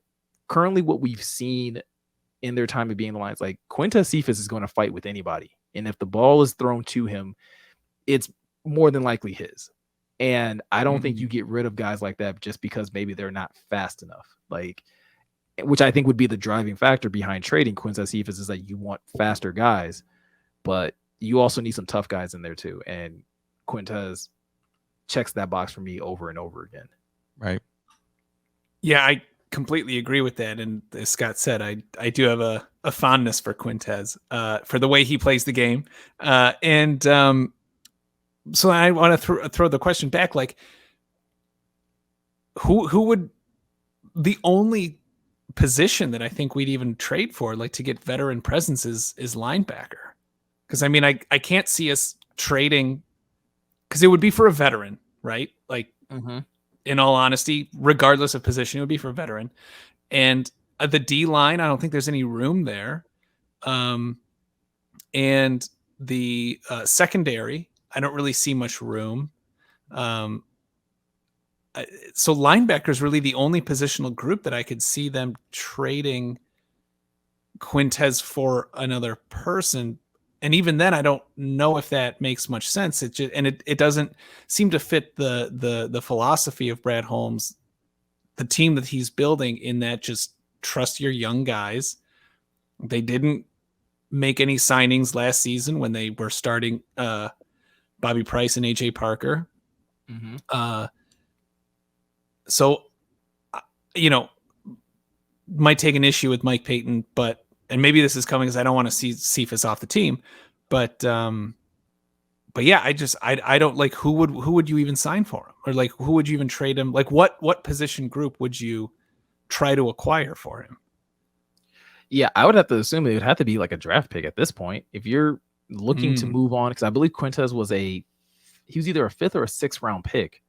currently, what we've seen in their time of being in the Lions, like Quintez Cephas is going to fight with anybody. And if the ball is thrown to him, it's more than likely his. And I don't think you get rid of guys like that just because maybe they're not fast enough. Like, which I think would be the driving factor behind trading Quintez Cephas, is that you want faster guys, but you also need some tough guys in there too. And Quintez checks that box for me over and over again. Right. Yeah, I completely agree with that. And as Scott said, I do have a fondness for Quintez, for the way he plays the game. So I want to throw the question back, like, who would, the only position that I think we'd even trade for, like, to get veteran presence is linebacker. Because I mean, I can't see us trading, because it would be for a veteran, right? Like, in all honesty, regardless of position, it would be for a veteran. And the D line, I don't think there's any room there. And the secondary, I don't really see much room. So linebacker is really the only positional group that I could see them trading Quintez for another person. And even then, I don't know if that makes much sense. It doesn't seem to fit the philosophy of Brad Holmes, the team that he's building, in that just trust your young guys. They didn't make any signings last season when they were starting Bobby Price and AJ Parker. So, might take an issue with Mike Payton, and maybe this is coming because I don't want to see Cephas off the team, but yeah, I don't, like, who would you even sign for him, or like who would you even trade him? Like what position group would you try to acquire for him? Yeah, I would have to assume it would have to be like a draft pick at this point if you're looking to move on, because I believe Quintez was he was either a 5th or a 6th round pick,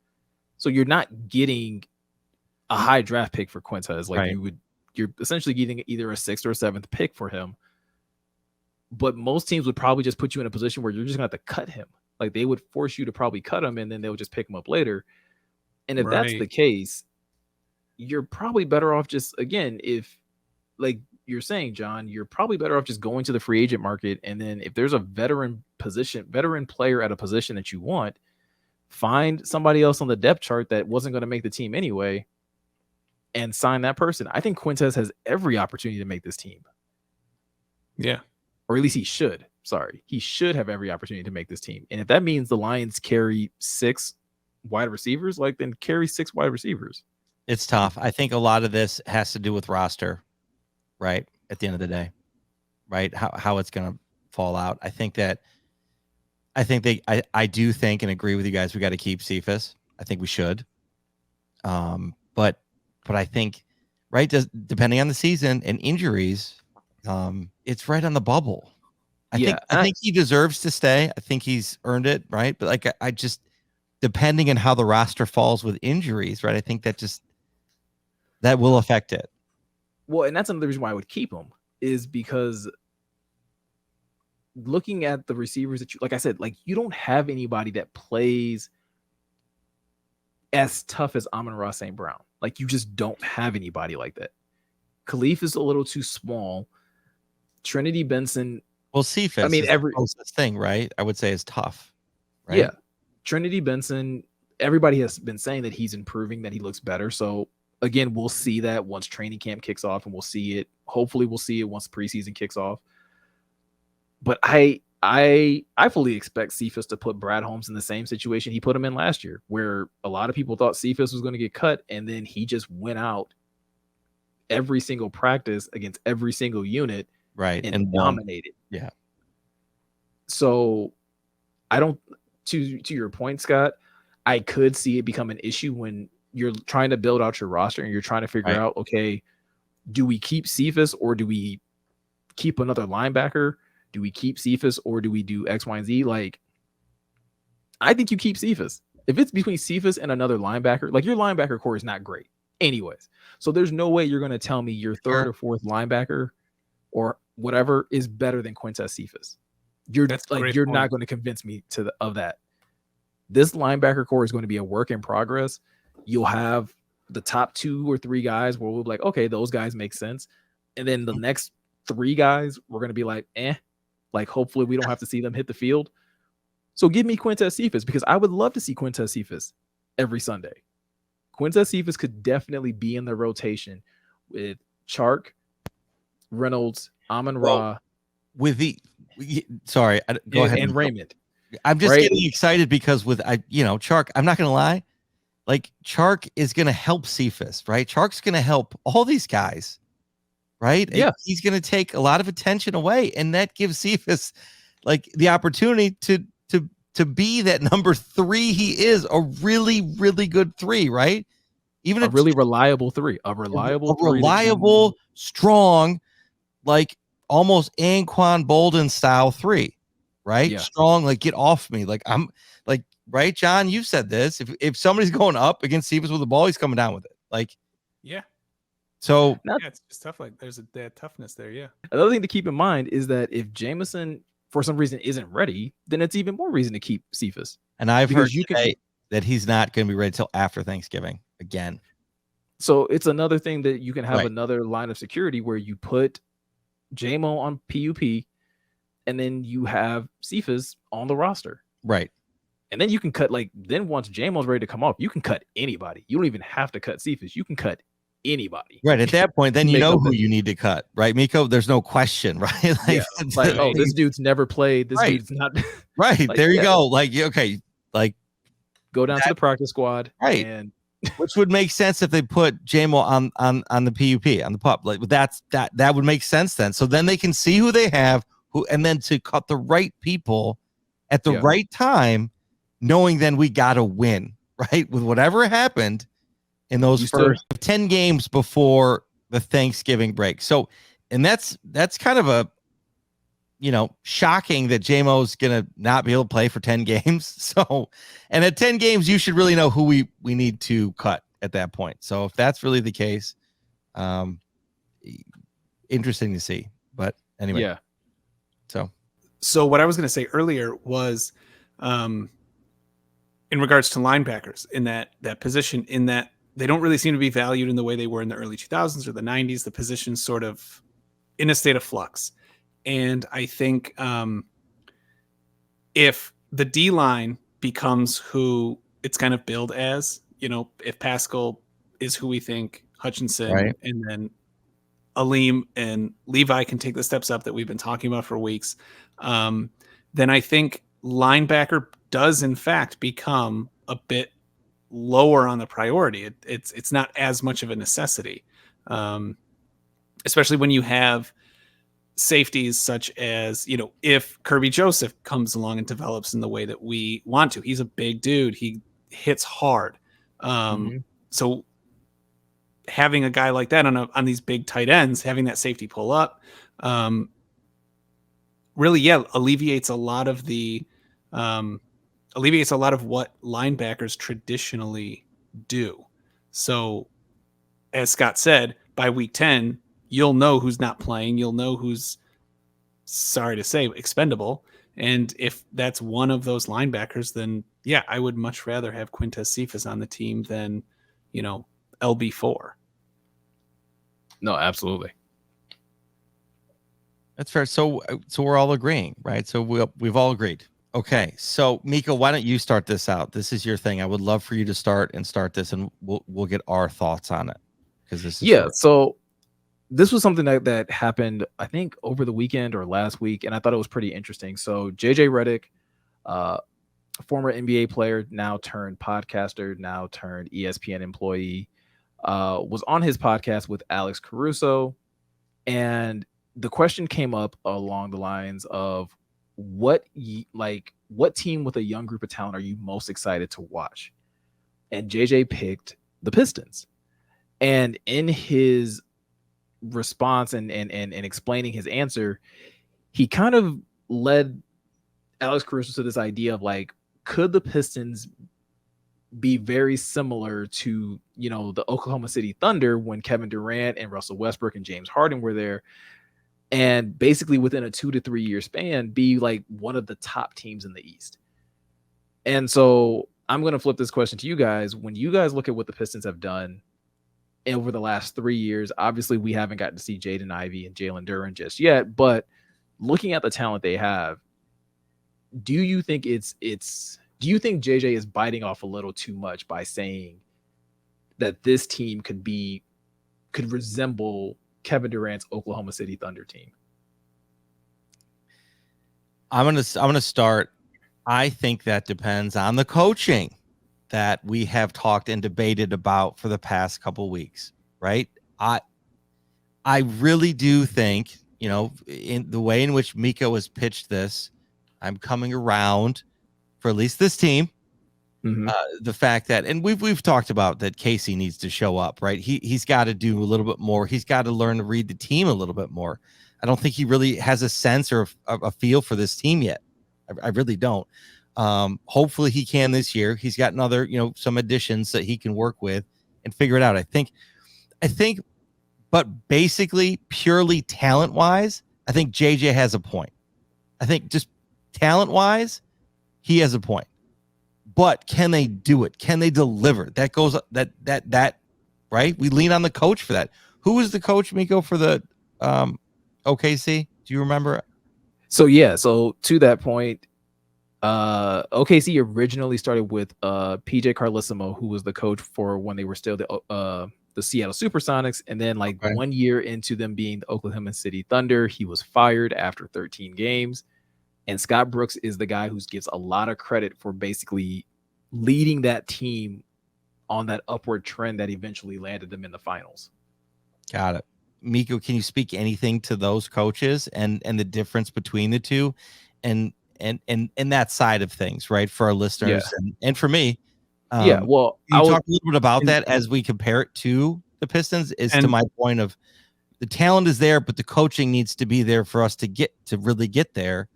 so you're not getting a high draft pick for Quintez. Like, right. You're essentially getting either a 6th or a 7th pick for him. But most teams would probably just put you in a position where you're just gonna have to cut him. Like, they would force you to probably cut him, and then they'll just pick him up later. And if that's the case, you're probably better off just, again, if, like you're saying, John, you're probably better off just going to the free agent market, and then if there's a veteran player at a position that you want, find somebody else on the depth chart that wasn't going to make the team anyway, and sign that person. I think Quintez has every opportunity to make this team. Yeah. Or at least he should. Sorry. He should have every opportunity to make this team. And if that means the Lions carry 6 wide receivers, like, then carry 6 wide receivers. It's tough. I think a lot of this has to do with roster, right? At the end of the day, right? How it's going to fall out. I do think and agree with you guys, we got to keep Cephas. I think we should. But I think, right, depending on the season and injuries, it's right on the bubble. I think he deserves to stay. I think he's earned it, right? But like, I just, depending on how the roster falls with injuries, right? I think that will affect it. Well, and that's another reason why I would keep him, is because looking at the receivers that you, like I said, like, you don't have anybody that plays as tough as Amon-Ra St. Brown. Like, you just don't have anybody like that. Khalif is a little too small. Trinity Benson. Well, Cephas, I mean, every closest thing, right? I would say is tough. Right? Yeah. Trinity Benson, everybody has been saying that he's improving, that he looks better. So again, we'll see that once training camp kicks off, and we'll see it. Hopefully we'll see it once preseason kicks off. But I fully expect Cephas to put Brad Holmes in the same situation he put him in last year, where a lot of people thought Cephas was going to get cut, and then he just went out every single practice against every single unit, right, and dominated. Yeah. So I don't, to your point, Scott, I could see it become an issue when you're trying to build out your roster and you're trying to figure out, okay, do we keep Cephas or do we keep another linebacker? Do we keep Cephas or do we do X, Y, and Z? Like, I think you keep Cephas. If it's between Cephas and another linebacker, like, your linebacker core is not great anyways. So there's no way you're going to tell me your 3rd or 4th linebacker or whatever is better than Quintez Cephas. You're not going to convince me of that. This linebacker core is going to be a work in progress. You'll have the top 2 or 3 guys where we'll be like, okay, those guys make sense. And then the next 3 guys, we're going to be like, like, hopefully we don't have to see them hit the field. So give me Quintez Cephas, because I would love to see Quintez Cephas every Sunday. Quintez Cephas could definitely be in the rotation with Chark, Reynolds, Amon-Ra, with sorry, go ahead. And Raymond. I'm just getting excited because with Chark, I'm not gonna lie, like Chark is gonna help Cephas, right? Chark's gonna help all these guys, right? Yeah, he's gonna take a lot of attention away, and that gives Cephas like the opportunity to be that number 3. He is a really, really good 3, right? Even a really reliable 3, a reliable, strong, like almost Anquan Bolden style 3, right? Yeah. Strong, like get off me. Like I'm like, right, John, you said this. If somebody's going up against Cephas with the ball, he's coming down with it. Like, yeah. So it's just tough. Like there's that toughness there. Yeah. Another thing to keep in mind is that if Jameson for some reason isn't ready, then it's even more reason to keep Cephas. And I've heard today that he's not going to be ready till after Thanksgiving again. So it's another thing that you can have another line of security where you put JMO on PUP and then you have Cephas on the roster. Right. And then you can cut, then once JMO's ready to come off, you can cut anybody. You don't even have to cut Cephas. You can cut anybody. Right. At that point, then you know who you need to cut, right, Miko? There's no question, right? This dude's never played. This dude's not right. There you go. Go down to the practice squad. Right. And which would make sense if they put JMO on the PUP, on the pup. Like that would make sense then. So then they can see who they have, and then to cut the right people at the right time, knowing then we gotta win, right? With whatever happened in those first 10 games before the Thanksgiving break. So, and that's kind of a, shocking that JMO's going to not be able to play for 10 games. So, and at 10 games, you should really know who we need to cut at that point. So if that's really the case, interesting to see, but anyway. Yeah. So what I was going to say earlier was, in regards to linebackers in that position, in that they don't really seem to be valued in the way they were in the early 2000s or the 90s. The position's sort of in a state of flux. And I think if the D-line becomes who it's kind of billed as, if Pascal is who we think, Hutchinson, and then Aleem and Levi can take the steps up that we've been talking about for weeks, then I think linebacker does in fact become a bit lower on the priority. It's not as much of a necessity, especially when you have safeties such as, if Kirby Joseph comes along and develops in the way that we want to. He's a big dude. He hits hard. So having a guy like that on these big tight ends, having that safety pull up, really, alleviates a lot of what linebackers traditionally do. So, as Scott said, by week 10, you'll know who's not playing. You'll know who's, sorry to say, expendable. And if that's one of those linebackers, then I would much rather have Quintez Cephas on the team than, LB4. No, absolutely. That's fair. So we're all agreeing, right? So we've all agreed. Okay. So Miko, why don't you start this out? This is your thing. I would love for you to start this, and we'll get our thoughts on it, because this is So this was something that happened, I think, over the weekend or last week, and I thought it was pretty interesting. So JJ Redick, a former NBA player, now turned podcaster, now turned ESPN employee, was on his podcast with Alex Caruso, and the question came up along the lines of what team with a young group of talent are you most excited to watch? And JJ picked the Pistons. And in his response and explaining his answer, he kind of led Alex Caruso to this idea of could the Pistons be very similar to, the Oklahoma City Thunder when Kevin Durant and Russell Westbrook and James Harden were there, and basically within a 2 to 3 year span be one of the top teams in the East? And so I'm going to flip this question to you guys. When you guys look at what the Pistons have done over the last 3 years, obviously we haven't gotten to see Jaden Ivey and Jalen Duren just yet, but looking at the talent they have, do you think JJ is biting off a little too much by saying that this team could resemble Kevin Durant's Oklahoma City Thunder team? I'm gonna start. I think that depends on the coaching that we have talked and debated about for the past couple weeks, right? I really do think, in the way in which Miko has pitched this, I'm coming around for at least this team. Mm-hmm. The fact that, and we've talked about that, Casey needs to show up, right? He's got to do a little bit more. He's got to learn to read the team a little bit more. I don't think he really has a sense or a feel for this team yet. I really don't. Hopefully he can this year. He's got another, some additions that he can work with and figure it out. I think, but basically purely talent wise, I think JJ has a point. I think just talent wise, he has a point. But can they do it? Can they deliver? That goes that right? We lean on the coach for that. Who was the coach, Miko, for the OKC? Do you remember? So to that point, OKC originally started with PJ Carlesimo, who was the coach for when they were still the Seattle Supersonics, and then 1 year into them being the Oklahoma City Thunder, he was fired after 13 games. And Scott Brooks is the guy who gives a lot of credit for basically leading that team on that upward trend that eventually landed them in the finals. Got it. Miko, can you speak anything to those coaches and the difference between the two and that side of things, right? For our listeners and for me. Well, can you talk a little bit about that as we compare it to the Pistons, to my point of the talent is there, but the coaching needs to be there for us to really get there.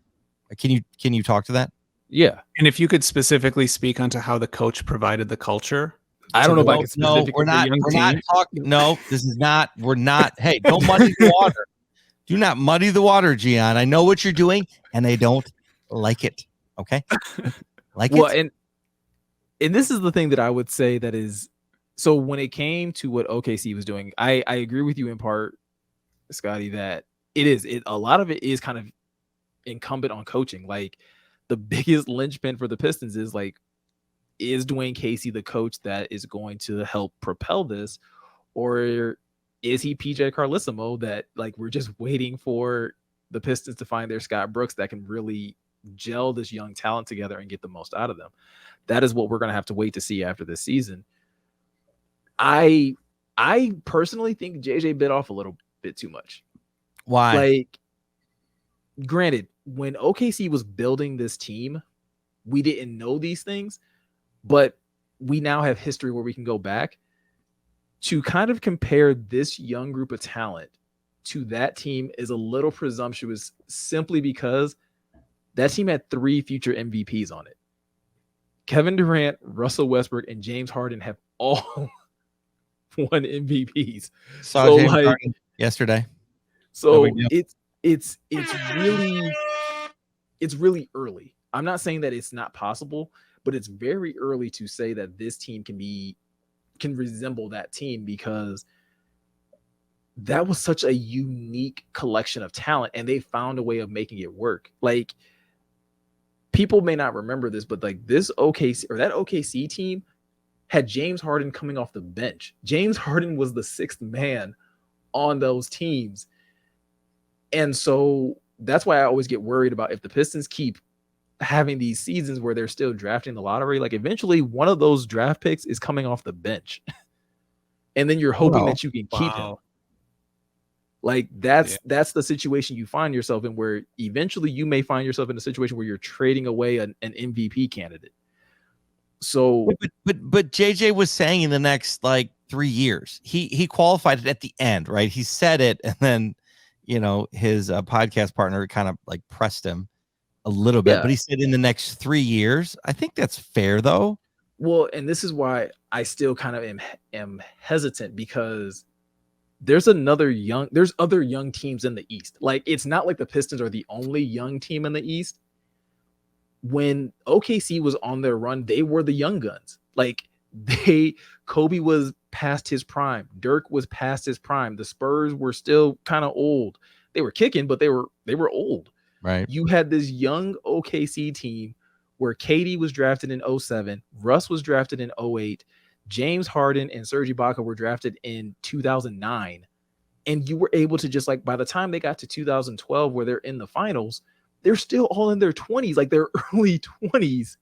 Can you talk to that? Yeah. And if you could specifically speak onto how the coach provided the culture. I don't know if I can specifically. We're not talking. No, this is not. We're not. Hey, don't muddy the water. Do not muddy the water, Gian. I know what you're doing, and they don't like it. Okay. And this is the thing that I would say that is. So when it came to what OKC was doing, I agree with you in part, Scotty, that a lot of it is kind of incumbent on coaching. Like the biggest linchpin for the Pistons is Dwayne Casey the coach that is going to help propel this, or is he PJ Carlesimo that we're just waiting for the Pistons to find their Scott Brooks that can really gel this young talent together and get the most out of them? That is what we're going to have to wait to see after this season. I personally think JJ bit off a little bit too much. Why? Granted, when OKC was building this team, we didn't know these things, but we now have history where we can go back to kind of compare this young group of talent to that team is a little presumptuous simply because that team had 3 future MVPs on it. Kevin Durant, Russell Westbrook, and James Harden have all won MVPs. Saw James Harden yesterday. So it's really early. I'm not saying that it's not possible, but it's very early to say that this team can resemble that team because that was such a unique collection of talent and they found a way of making it work. People may not remember this, but this OKC or that OKC team had James Harden coming off the bench. James Harden was the 6th man on those teams. And so that's why I always get worried about if the Pistons keep having these seasons where they're still drafting the lottery, eventually one of those draft picks is coming off the bench. And then you're hoping that you can keep him. That's the situation you find yourself in, where eventually you may find yourself in a situation where you're trading away an MVP candidate. So, but JJ was saying in the next 3 years, he qualified it at the end, right? He said it, and then his podcast partner kind of pressed him a little bit, but he said in the next 3 years. I think that's fair though. Well, and this is why I still kind of am hesitant, because there's other young teams in the East. It's not like the Pistons are the only young team in the East. When OKC was on their run, they were the young guns. Kobe was past his prime. Dirk was past his prime. The Spurs were still kind of old. They were kicking, but they were old. Right. You had this young OKC team where KD was drafted in 2007, Russ was drafted in 2008, James Harden and Serge Ibaka were drafted in 2009. And you were able to just like, by the time they got to 2012, where they're in the finals, they're still all in their 20s, like their early 20s.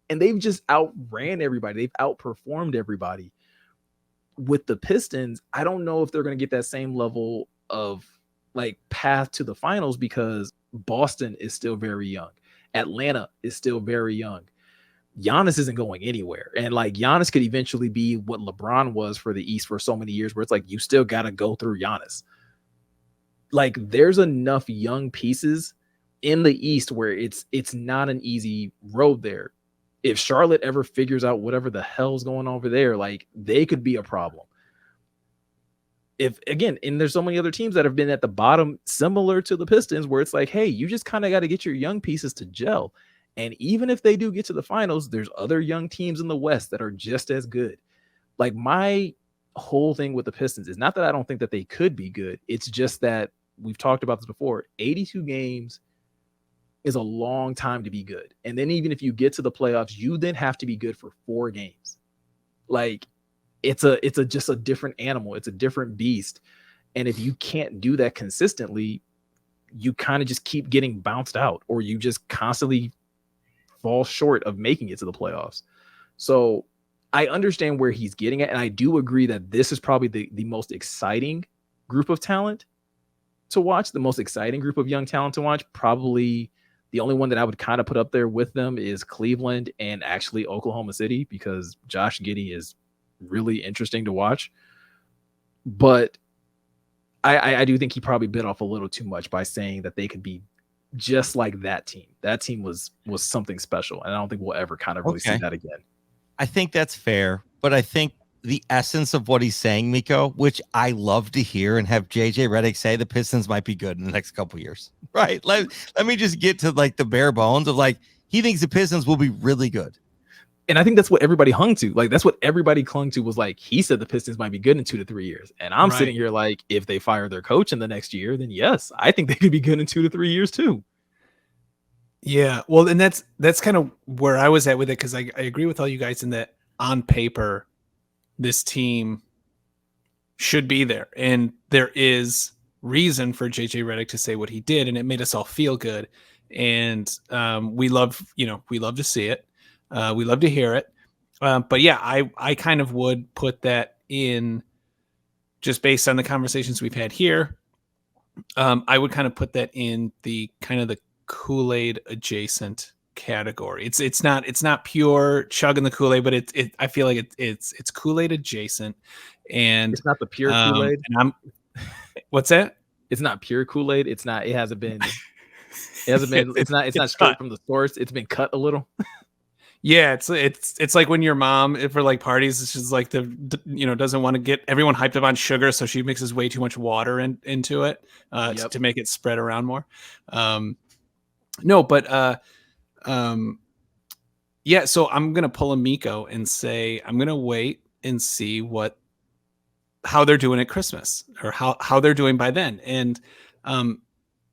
And they've just outran everybody. They've outperformed everybody. With the Pistons, I don't know if they're going to get that same level of like path to the finals, because Boston is still very young. Atlanta is still very young. Giannis isn't going anywhere. And like Giannis could eventually be what LeBron was for the East for so many years, where it's like, you still got to go through Giannis. Like there's enough young pieces in the East where it's not an easy road there. If Charlotte ever figures out whatever the hell's going on over there, like they could be a problem. If again, and there's so many other teams that have been at the bottom, similar to the Pistons, where it's like, hey, you just kind of got to get your young pieces to gel. And even if they do get to the finals, there's other young teams in the West that are just as good. Like my whole thing with the Pistons is not that I don't think that they could be good. It's just that we've talked about this before. 82 games is a long time to be good. And then even if you get to the playoffs, you then have to be good for 4 games. Like it's just a different animal. It's a different beast. And if you can't do that consistently, you kind of just keep getting bounced out, or you just constantly fall short of making it to the playoffs. So I understand where he's getting at. And I do agree that this is probably the most exciting group of talent to watch, the most exciting group of young talent to watch. Probably the only one that I would kind of put up there with them is Cleveland and actually Oklahoma City, because Josh Giddey is really interesting to watch. But I do think he probably bit off a little too much by saying that they could be just like that team. That team was something special, and I don't think we'll ever kind of really see that again. I think that's fair, but I think the essence of what he's saying, Miko, which I love to hear and have JJ Redick say, the Pistons might be good in the next couple of years, right? Let me just get to like the bare bones of like, he thinks the Pistons will be really good. And I think that's what everybody hung to. Like, that's what everybody clung to, was like, he said the Pistons might be good in 2 to 3 years. And I'm sitting here like, if they fire their coach in the next year, then yes, I think they could be good in 2 to 3 years too. Yeah. Well, and that's kind of where I was at with it. Cause I agree with all you guys in that on paper, this team should be there. And there is reason for JJ Redick to say what he did, and it made us all feel good. And we love to see it. We love to hear it. But yeah, I kind of would put that in, just based on the conversations we've had here. I would kind of put that in the kind of the Kool-Aid adjacent category. It's not pure chugging the Kool-Aid, but I feel like it's Kool-Aid adjacent, and it's not the pure Kool-Aid. What's that? It's not pure Kool-Aid. It's not straight from the source. It's been cut a little. Yeah, it's like when your mom, for like parties, it's just like doesn't want to get everyone hyped up on sugar, so she mixes way too much water into it to make it spread around more. Yeah, so I'm gonna pull a Miko and say I'm gonna wait and see how they're doing at Christmas, or how they're doing by then. And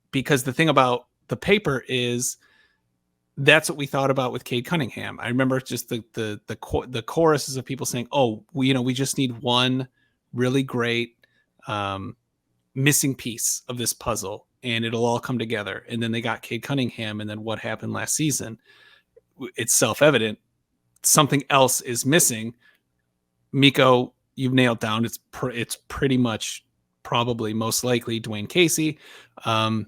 because the thing about the paper is, that's what we thought about with Cade Cunningham. I remember just the choruses of people saying, "Oh, we just need one really great missing piece of this puzzle, and it'll all come together." And then they got Cade Cunningham, and then what happened last season? It's self-evident something else is missing. Miko, you've nailed down. It's pretty much, probably most likely, Dwayne Casey, and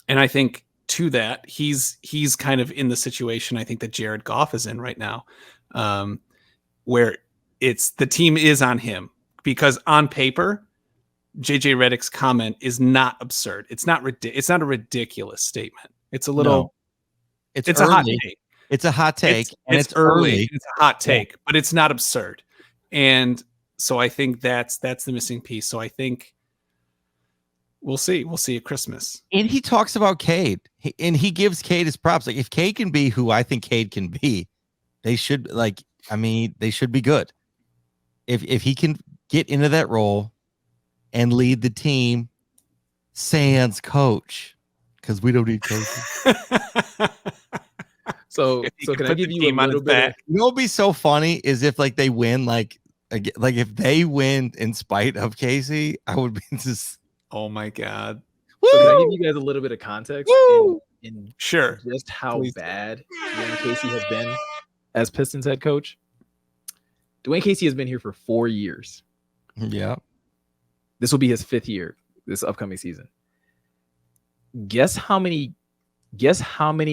I think, to that, he's kind of in the situation I think that Jared Goff is in right now, where the team is on him, because on paper, JJ Redick's comment is not absurd. It's not a ridiculous statement. It's a little, it's a hot take. It's a hot take, and it's early. It's a hot take, but it's not absurd. And so I think that's the missing piece. So I think we'll see at Christmas. And he talks about Cade, and he gives Cade his props. Like, if Cade can be who I think Cade can be, they should be good. If he can get into that role and lead the team, sans coach, because we don't need coaches. So can I give you a little bit? You know, what'd be so funny is if like they win like again, like if they win in spite of Casey, I would be just. Oh my God. So can I give you guys a little bit of context in sure just how bad Dwayne Casey has been as Pistons head coach? Dwayne Casey has been here for 4 years. Yeah. This will be his 5th year this upcoming season. Guess how many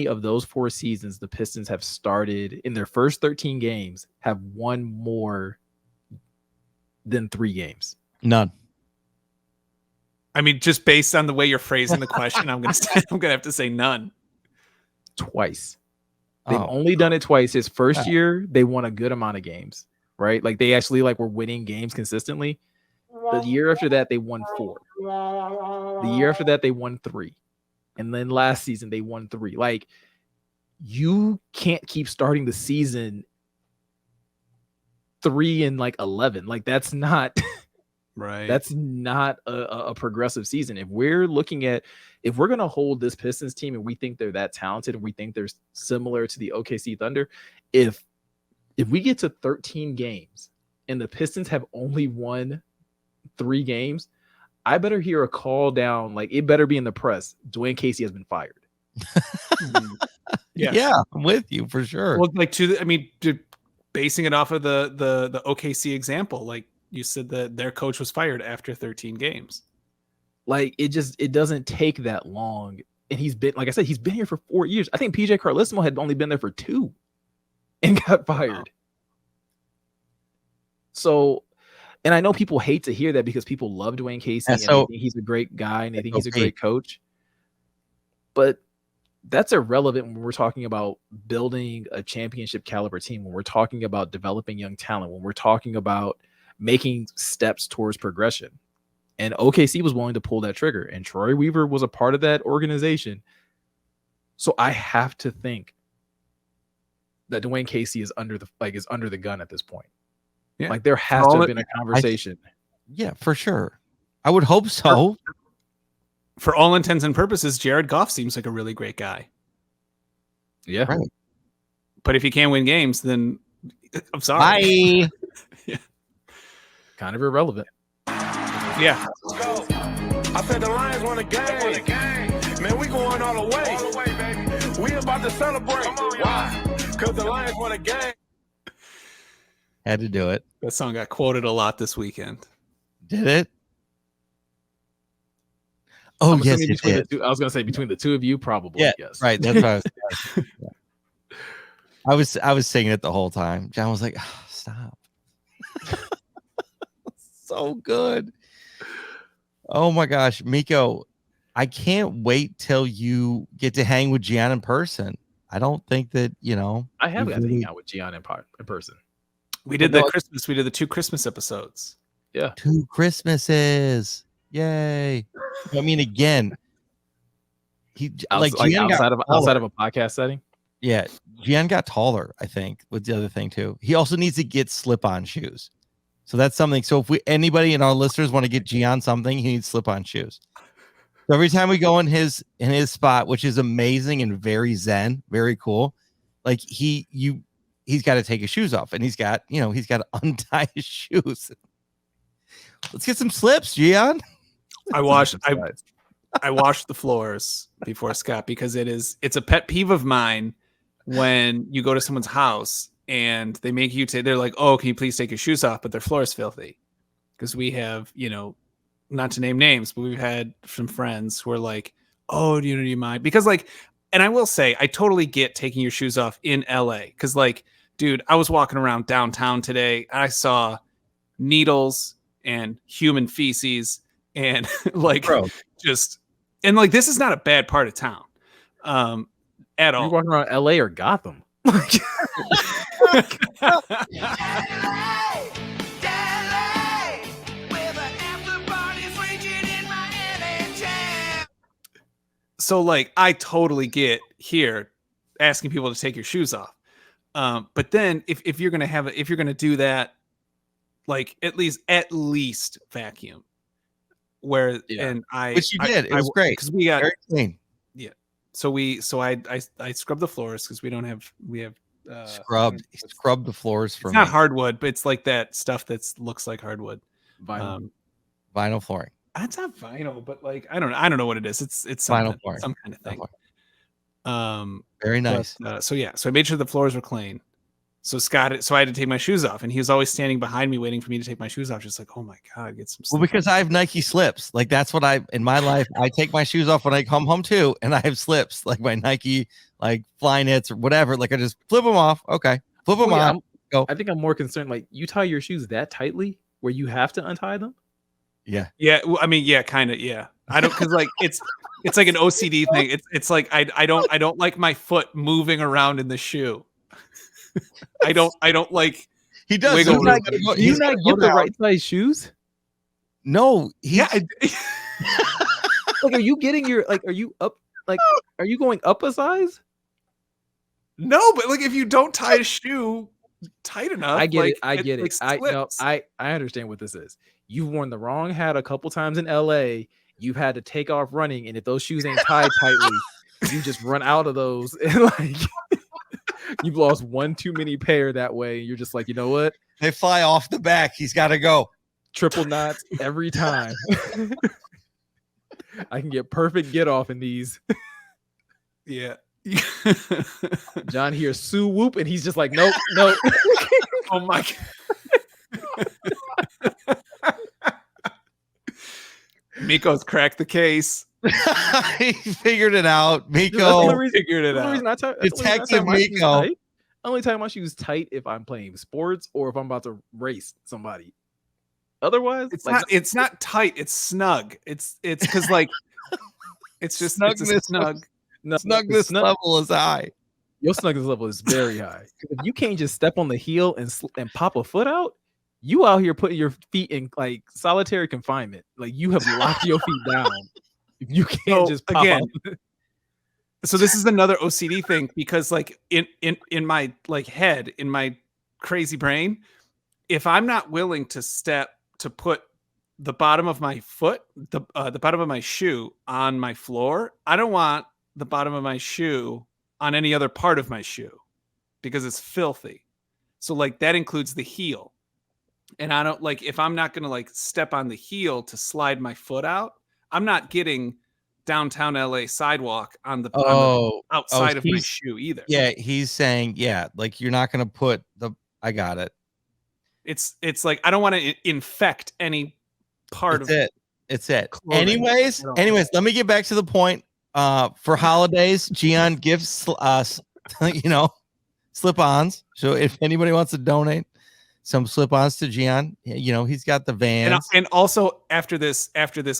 of those 4 seasons the Pistons have started in their first 13 games have won more than 3 games? None. I mean, just based on the way you're phrasing the question, I'm gonna have to say none. Twice. They've only done it twice. His first year, they won a good amount of games, right? Like they actually were winning games consistently. The year after that, they won 4. The year after that, they won 3. And then last season, they won 3. Like, you can't keep starting the season 3-11. Like, that's not right. That's not a progressive season. If we're going to hold this Pistons team and we think they're that talented and we think they're similar to the OKC Thunder, if we get to 13 games and the Pistons have only won 3 games, I better hear a call down. Like, it better be in the press. Dwayne Casey has been fired. Yeah, I'm with you for sure. Well, like basing it off of the OKC example, like you said that their coach was fired after 13 games. Like it doesn't take that long. And he's been, like I said, he's been here for 4 years. I think PJ Carlesimo had only been there for 2 and got fired. Wow. So, and I know people hate to hear that because people love Dwayne Casey and they think he's a great guy and they think he's a great coach. But that's irrelevant when we're talking about building a championship caliber team, when we're talking about developing young talent, when we're talking about making steps towards progression. And OKC was willing to pull that trigger, and Troy Weaver was a part of that organization. So I have to think that Dwayne Casey is under the gun at this point. Yeah. Like there has to have been a conversation. Yeah, for sure. I would hope so. For all intents and purposes, Jared Goff seems like a really great guy. Yeah. Right. But if he can't win games, then I'm sorry. Bye. Yeah. Kind of irrelevant. Yeah. Let's go. I said the Lions won a game. Man, we going all the way. All the way, baby. We about to celebrate. Come on, why? Because the Lions won a game. Had to do it. That song got quoted a lot this weekend. Did it? Oh, yes, it did. I was going to say between the two of you, probably. Yeah, yes. Right. That's what I was singing it the whole time. John was like, oh, stop. So good. Oh my gosh, Miko, I can't wait till you get to hang with Gian in person. I don't think that, I have got to hang out with Gian in person. We did the Christmas. We did the 2 Christmas episodes. Yeah. 2 Christmases. Yay. I mean, again, outside of a podcast setting. Yeah. Gian got taller, I think, was the other thing too. He also needs to get slip-on shoes. So that's something. So if anybody in our listeners want to get Gian something, he needs slip-on shoes. So every time we go in his spot, which is amazing and very zen, very cool, like he's got to take his shoes off, and he's got to untie his shoes. Let's get some slips, Gian. I washed the floors before Scott because it's a pet peeve of mine when you go to someone's house and they make you they're like, oh, can you please take your shoes off? But their floor is filthy. Because we have, not to name names, but we've had some friends who are like, oh, do you mind? Because and I will say, I totally get taking your shoes off in LA. Because dude, I was walking around downtown today. And I saw needles and human feces and this is not a bad part of town at all. You're walking around LA or Gotham. So I totally get here asking people to take your shoes off. But then if you're going to do that, at least vacuum which you did. It was great because we got very clean. Yeah. So I scrub the floors because we have Scrubbed the floors for it's me. not hardwood, but it's like that stuff that looks like hardwood. Vinyl flooring. It's not vinyl, but like I don't know what it is. It's something, some kind of thing. Very nice. But, so I made sure the floors were clean. So I had to take my shoes off, and he was always standing behind me, waiting for me to take my shoes off. Just like, oh my god, get some. Well, because I have Nike slips. Like that's what in my life. I take my shoes off when I come home too, and I have slips like my Nike, like Flyknits or whatever. Like I just flip them off. Okay, flip them on. Go. I think I'm more concerned. Like you tie your shoes that tightly where you have to untie them. Yeah. Well, I mean, yeah, kind of. Yeah, I don't because like it's like an OCD thing. It's like I don't like my foot moving around in the shoe. I don't like. He does. Do you not get the right size shoes? No. Like, are you getting your like? Are you up? Like, are you going up a size? No, but like if you don't tie a shoe tight enough, I get like, it. I get it. Like, I understand what this is. You've worn the wrong hat a couple times in LA. You've had to take off running, and if those shoes ain't tied tightly, you just run out of those and like. You've lost one too many pair that way. You're just like, you know what? They fly off the back. He's got to go. Triple knots every time. I can get perfect get off in these. Yeah. John hears Sue whoop, and he's just like, nope. Oh my god. Miko's cracked the case. He figured it out. Miko figured it out. Detective Miko. Only time my shoes tight if I'm playing sports or if I'm about to race somebody. Otherwise, it's not tight. It's snug. It's because like it's just snug. No, snugness level is high. Your snugness level is very high. If you can't just step on the heel and pop a foot out, you out here putting your feet in like solitary confinement. Like you have locked your feet down. If you can't just pop again. out. So this is another OCD thing because like in my like head, in my crazy brain, if I'm not willing to put the bottom of my foot, the bottom of my shoe on my floor, I don't want the bottom of my shoe on any other part of my shoe because it's filthy. So like that includes the heel. And I don't like if I'm not going to like step on the heel to slide my foot out, I'm not getting downtown LA sidewalk on the outside of my shoe either. Yeah, he's saying, like you're not going to put I got it. It's like I don't want to infect any part of it. It's it. Anyways, let me get back to the point. For holidays, Gian gives us slip-ons. So if anybody wants to donate some slip-ons to Gian, he's got the Vans. And also after this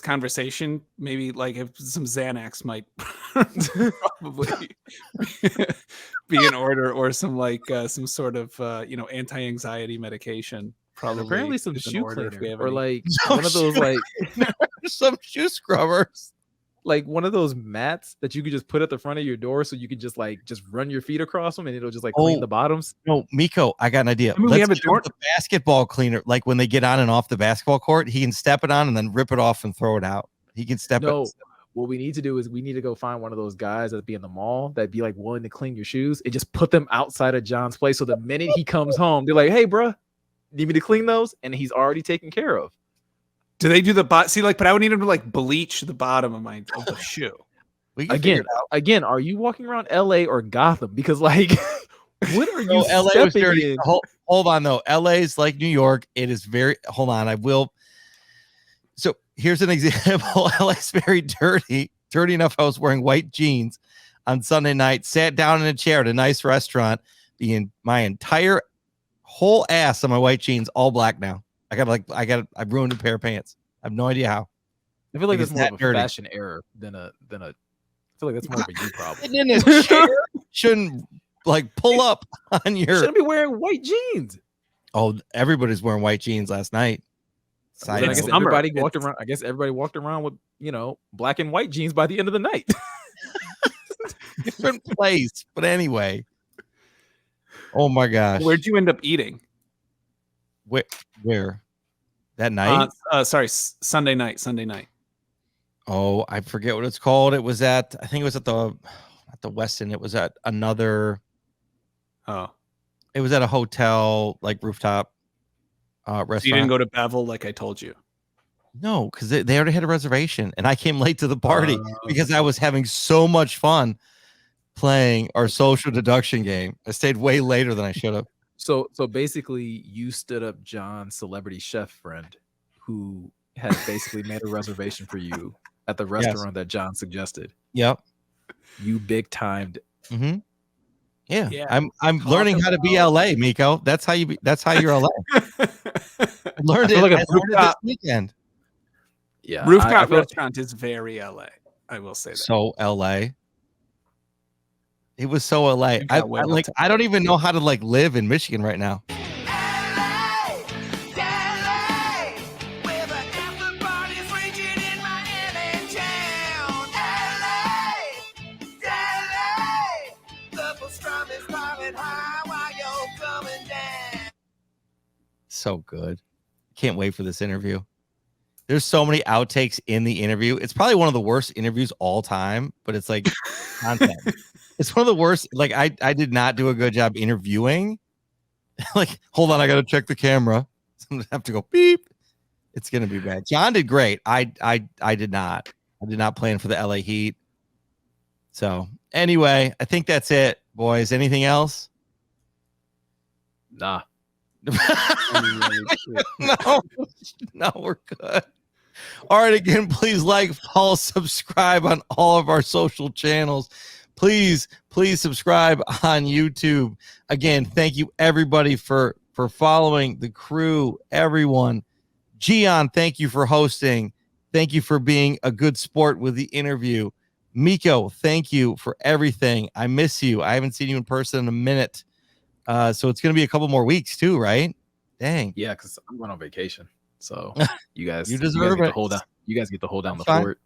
conversation, maybe like if some Xanax might probably be in order, or some like some sort of anti-anxiety medication. Probably apparently some shoe cleaner or like one of those like some shoe scrubbers. Like one of those mats that you could just put at the front of your door so you could just run your feet across them and it'll just like clean the bottoms. No, Miko, I got an idea. We have the basketball cleaner. Like when they get on and off the basketball court, he can step it on and then rip it off and throw it out. He can step it. What we need to do is we need to go find one of those guys that'd be in the mall that'd be like willing to clean your shoes and just put them outside of John's place. So the minute he comes home, they're like, hey, bro, need me to clean those? And he's already taken care of. Do they do the see like? But I would need him to like bleach the bottom of the shoe. Again, are you walking around LA or Gotham? Because like, what are you? LA was dirty. Hold on though. LA is like New York. It is very. Hold on. I will. So here's an example. LA is very dirty. Dirty enough. I was wearing white jeans on Sunday night. Sat down in a chair at a nice restaurant. Being my entire whole ass on my white jeans, all black now. I ruined a pair of pants. I have no idea how. I feel like that's more of a fashion error than a. I feel like that's more of a you problem. In a chair, shouldn't like pull up on your. Shouldn't be wearing white jeans. Oh, everybody's wearing white jeans last night. I guess everybody walked around. I guess everybody walked around with black and white jeans by the end of the night. Different place, but anyway. Oh my gosh! Where'd you end up eating? Where? That night? Sorry, Sunday night. Oh, I forget what it's called. It was I think it was at the Westin. It was at another Oh, It was at a hotel, like rooftop restaurant. so you didn't go to Bevel like I told you? No, because they already had a reservation, and I came late to the party because I was having so much fun playing our social deduction game. I stayed way later than I should have. So basically, you stood up John's celebrity chef friend, who had basically made a reservation for you at the restaurant that John suggested. Yep. You big timed. Mm-hmm. Yeah. Yeah. I'm learning how to be LA, Miko. That's how you're LA. I learned it this weekend. Yeah. Rooftop restaurant is very LA. I will say that. So LA. It was so LA. I don't even know how to like live in Michigan right now. So good. Can't wait for this interview. There's so many outtakes in the interview. It's probably one of the worst interviews all time, but it's like content. It's one of the worst. Like I did not do a good job interviewing. Like, hold on, I gotta check the camera. I'm gonna have to go beep. It's gonna be bad. John did great. I did not. I did not plan for the LA Heat. So anyway, I think that's it, boys. Anything else? Nah. No, we're good. All right, again, please like, follow, subscribe on all of our social channels. Please subscribe on YouTube. Again, thank you everybody for following the crew, everyone. Gian, thank you for hosting. Thank you for being a good sport with the interview. Miko, thank you for everything. I miss you. I haven't seen you in person in a minute. So it's going to be a couple more weeks too, right? Dang. Yeah, because I'm going on vacation. So you guys, you deserve it. You guys get to hold down the fort.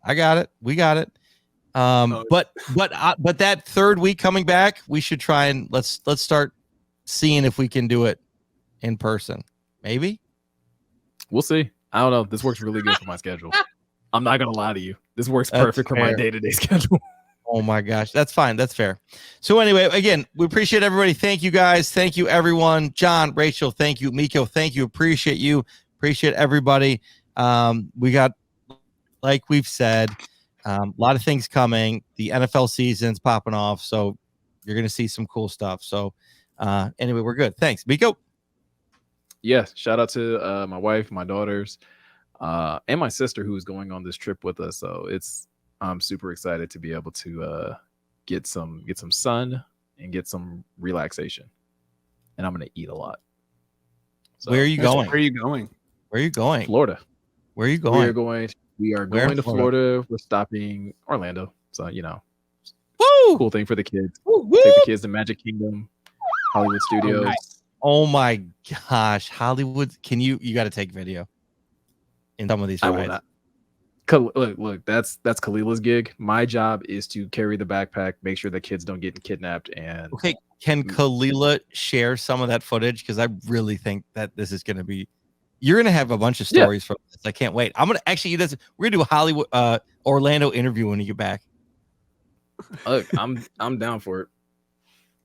I got it. We got it. But that third week coming back, we should try and let's start seeing if we can do it in person. Maybe. We'll see. I don't know. This works really good for my schedule. I'm not gonna lie to you. This works perfect for my day-to-day schedule. Oh my gosh, that's fine. That's fair. So anyway, again, we appreciate everybody. Thank you guys. Thank you everyone. John, Rachel, thank you. Miko, thank you. Appreciate you. Appreciate everybody. We got, like we've said, a lot of things coming. The NFL season's popping off, so you're gonna see some cool stuff. So anyway, we're good. Thanks, Miko. Yes, shout out to my wife, my daughters, and my sister who is going on this trip with us. So I'm super excited to be able to get some sun and get some relaxation. And I'm gonna eat a lot. So, where are you going? Where are you going? Where are you going? Florida. Where are you going? We are going to Florida. We're stopping Orlando. So woo! Cool thing for the kids. Woo! Take the kids to Magic Kingdom, Hollywood Studios. Oh, nice. Oh my gosh, Hollywood! Can you got to take video in some of these rides? Look, that's Khalila's gig. My job is to carry the backpack, make sure the kids don't get kidnapped. And okay, can Khalila share some of that footage? Because I really think that this is going to be. You're going to have a bunch of stories from this. I can't wait. I'm going to actually. We're going to do a Hollywood, Orlando interview when you get back. Look, I'm down for it.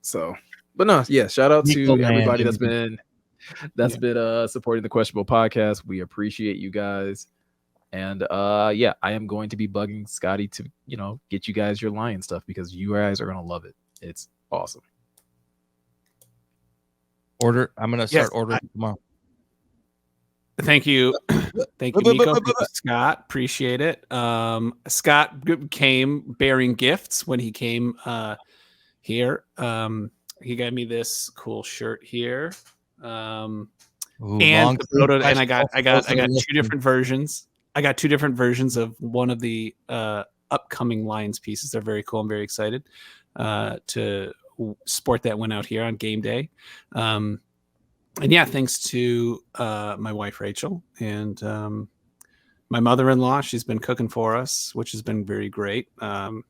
So, but no, yeah. Shout out to everybody that's been supporting the Questionable Podcast. We appreciate you guys. And I am going to be bugging Scotty to, get you guys your lion stuff because you guys are going to love it. It's awesome. I'm going to start ordering tomorrow. Thank you. Thank you, Miko. Scott, appreciate it. Scott came bearing gifts when he came here. He got me this cool shirt here. And I got two different versions. I got two different versions of one of the upcoming Lions pieces. They're very cool. I'm very excited to sport that one out here on game day. And yeah, thanks to my wife, Rachel, and my mother-in-law. She's been cooking for us, which has been very great. You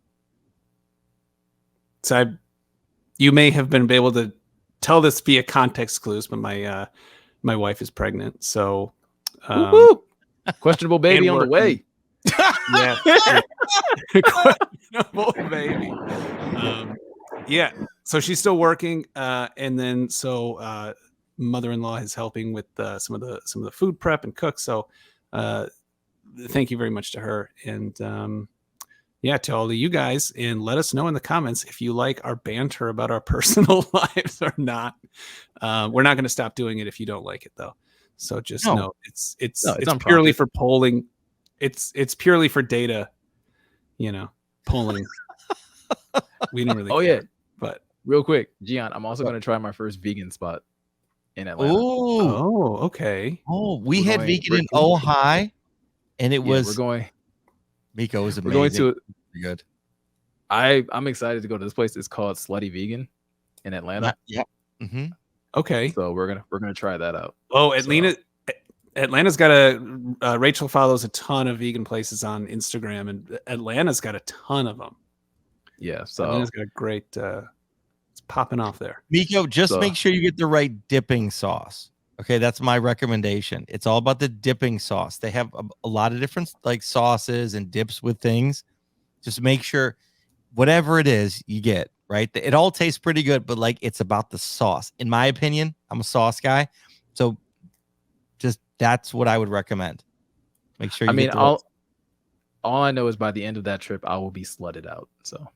may have been able to tell this via context clues, but my wife is pregnant. So questionable baby on the way. Yeah. Questionable baby. so she's still working, and then mother-in-law is helping with some of the food prep and cook. So thank you very much to her, and to all of you guys, and let us know in the comments if you like our banter about our personal lives or not. We're not going to stop doing it if you don't like it, though. So just know it's purely for polling. It's purely for data, polling. We don't really care. But real quick, Gian, I'm also going to try my first vegan spot in Atlanta. Oh, okay. Oh, we had vegan in Ojai, and it was. We're going. Miko was amazing. We're going to. Good. I'm excited to go to this place. It's called Slutty Vegan in Atlanta. Yep. Mm-hmm. Okay. So we're gonna try that out. Oh, Atlanta's got Rachel follows a ton of vegan places on Instagram, and Atlanta's got a ton of them. Yeah. So Atlanta's got a great. It's popping off there. Miko, just make sure you get the right dipping sauce. Okay, that's my recommendation. It's all about the dipping sauce. They have a lot of different like sauces and dips with things. Just make sure whatever it is you get, right? It all tastes pretty good, but like it's about the sauce. In my opinion, I'm a sauce guy. So just that's what I would recommend. Make sure you all I know is by the end of that trip, I will be slutted out. So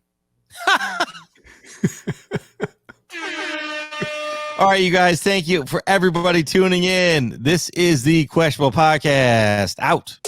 all right, you guys, thank you for everybody tuning in. This is the Questionable Podcast. Out.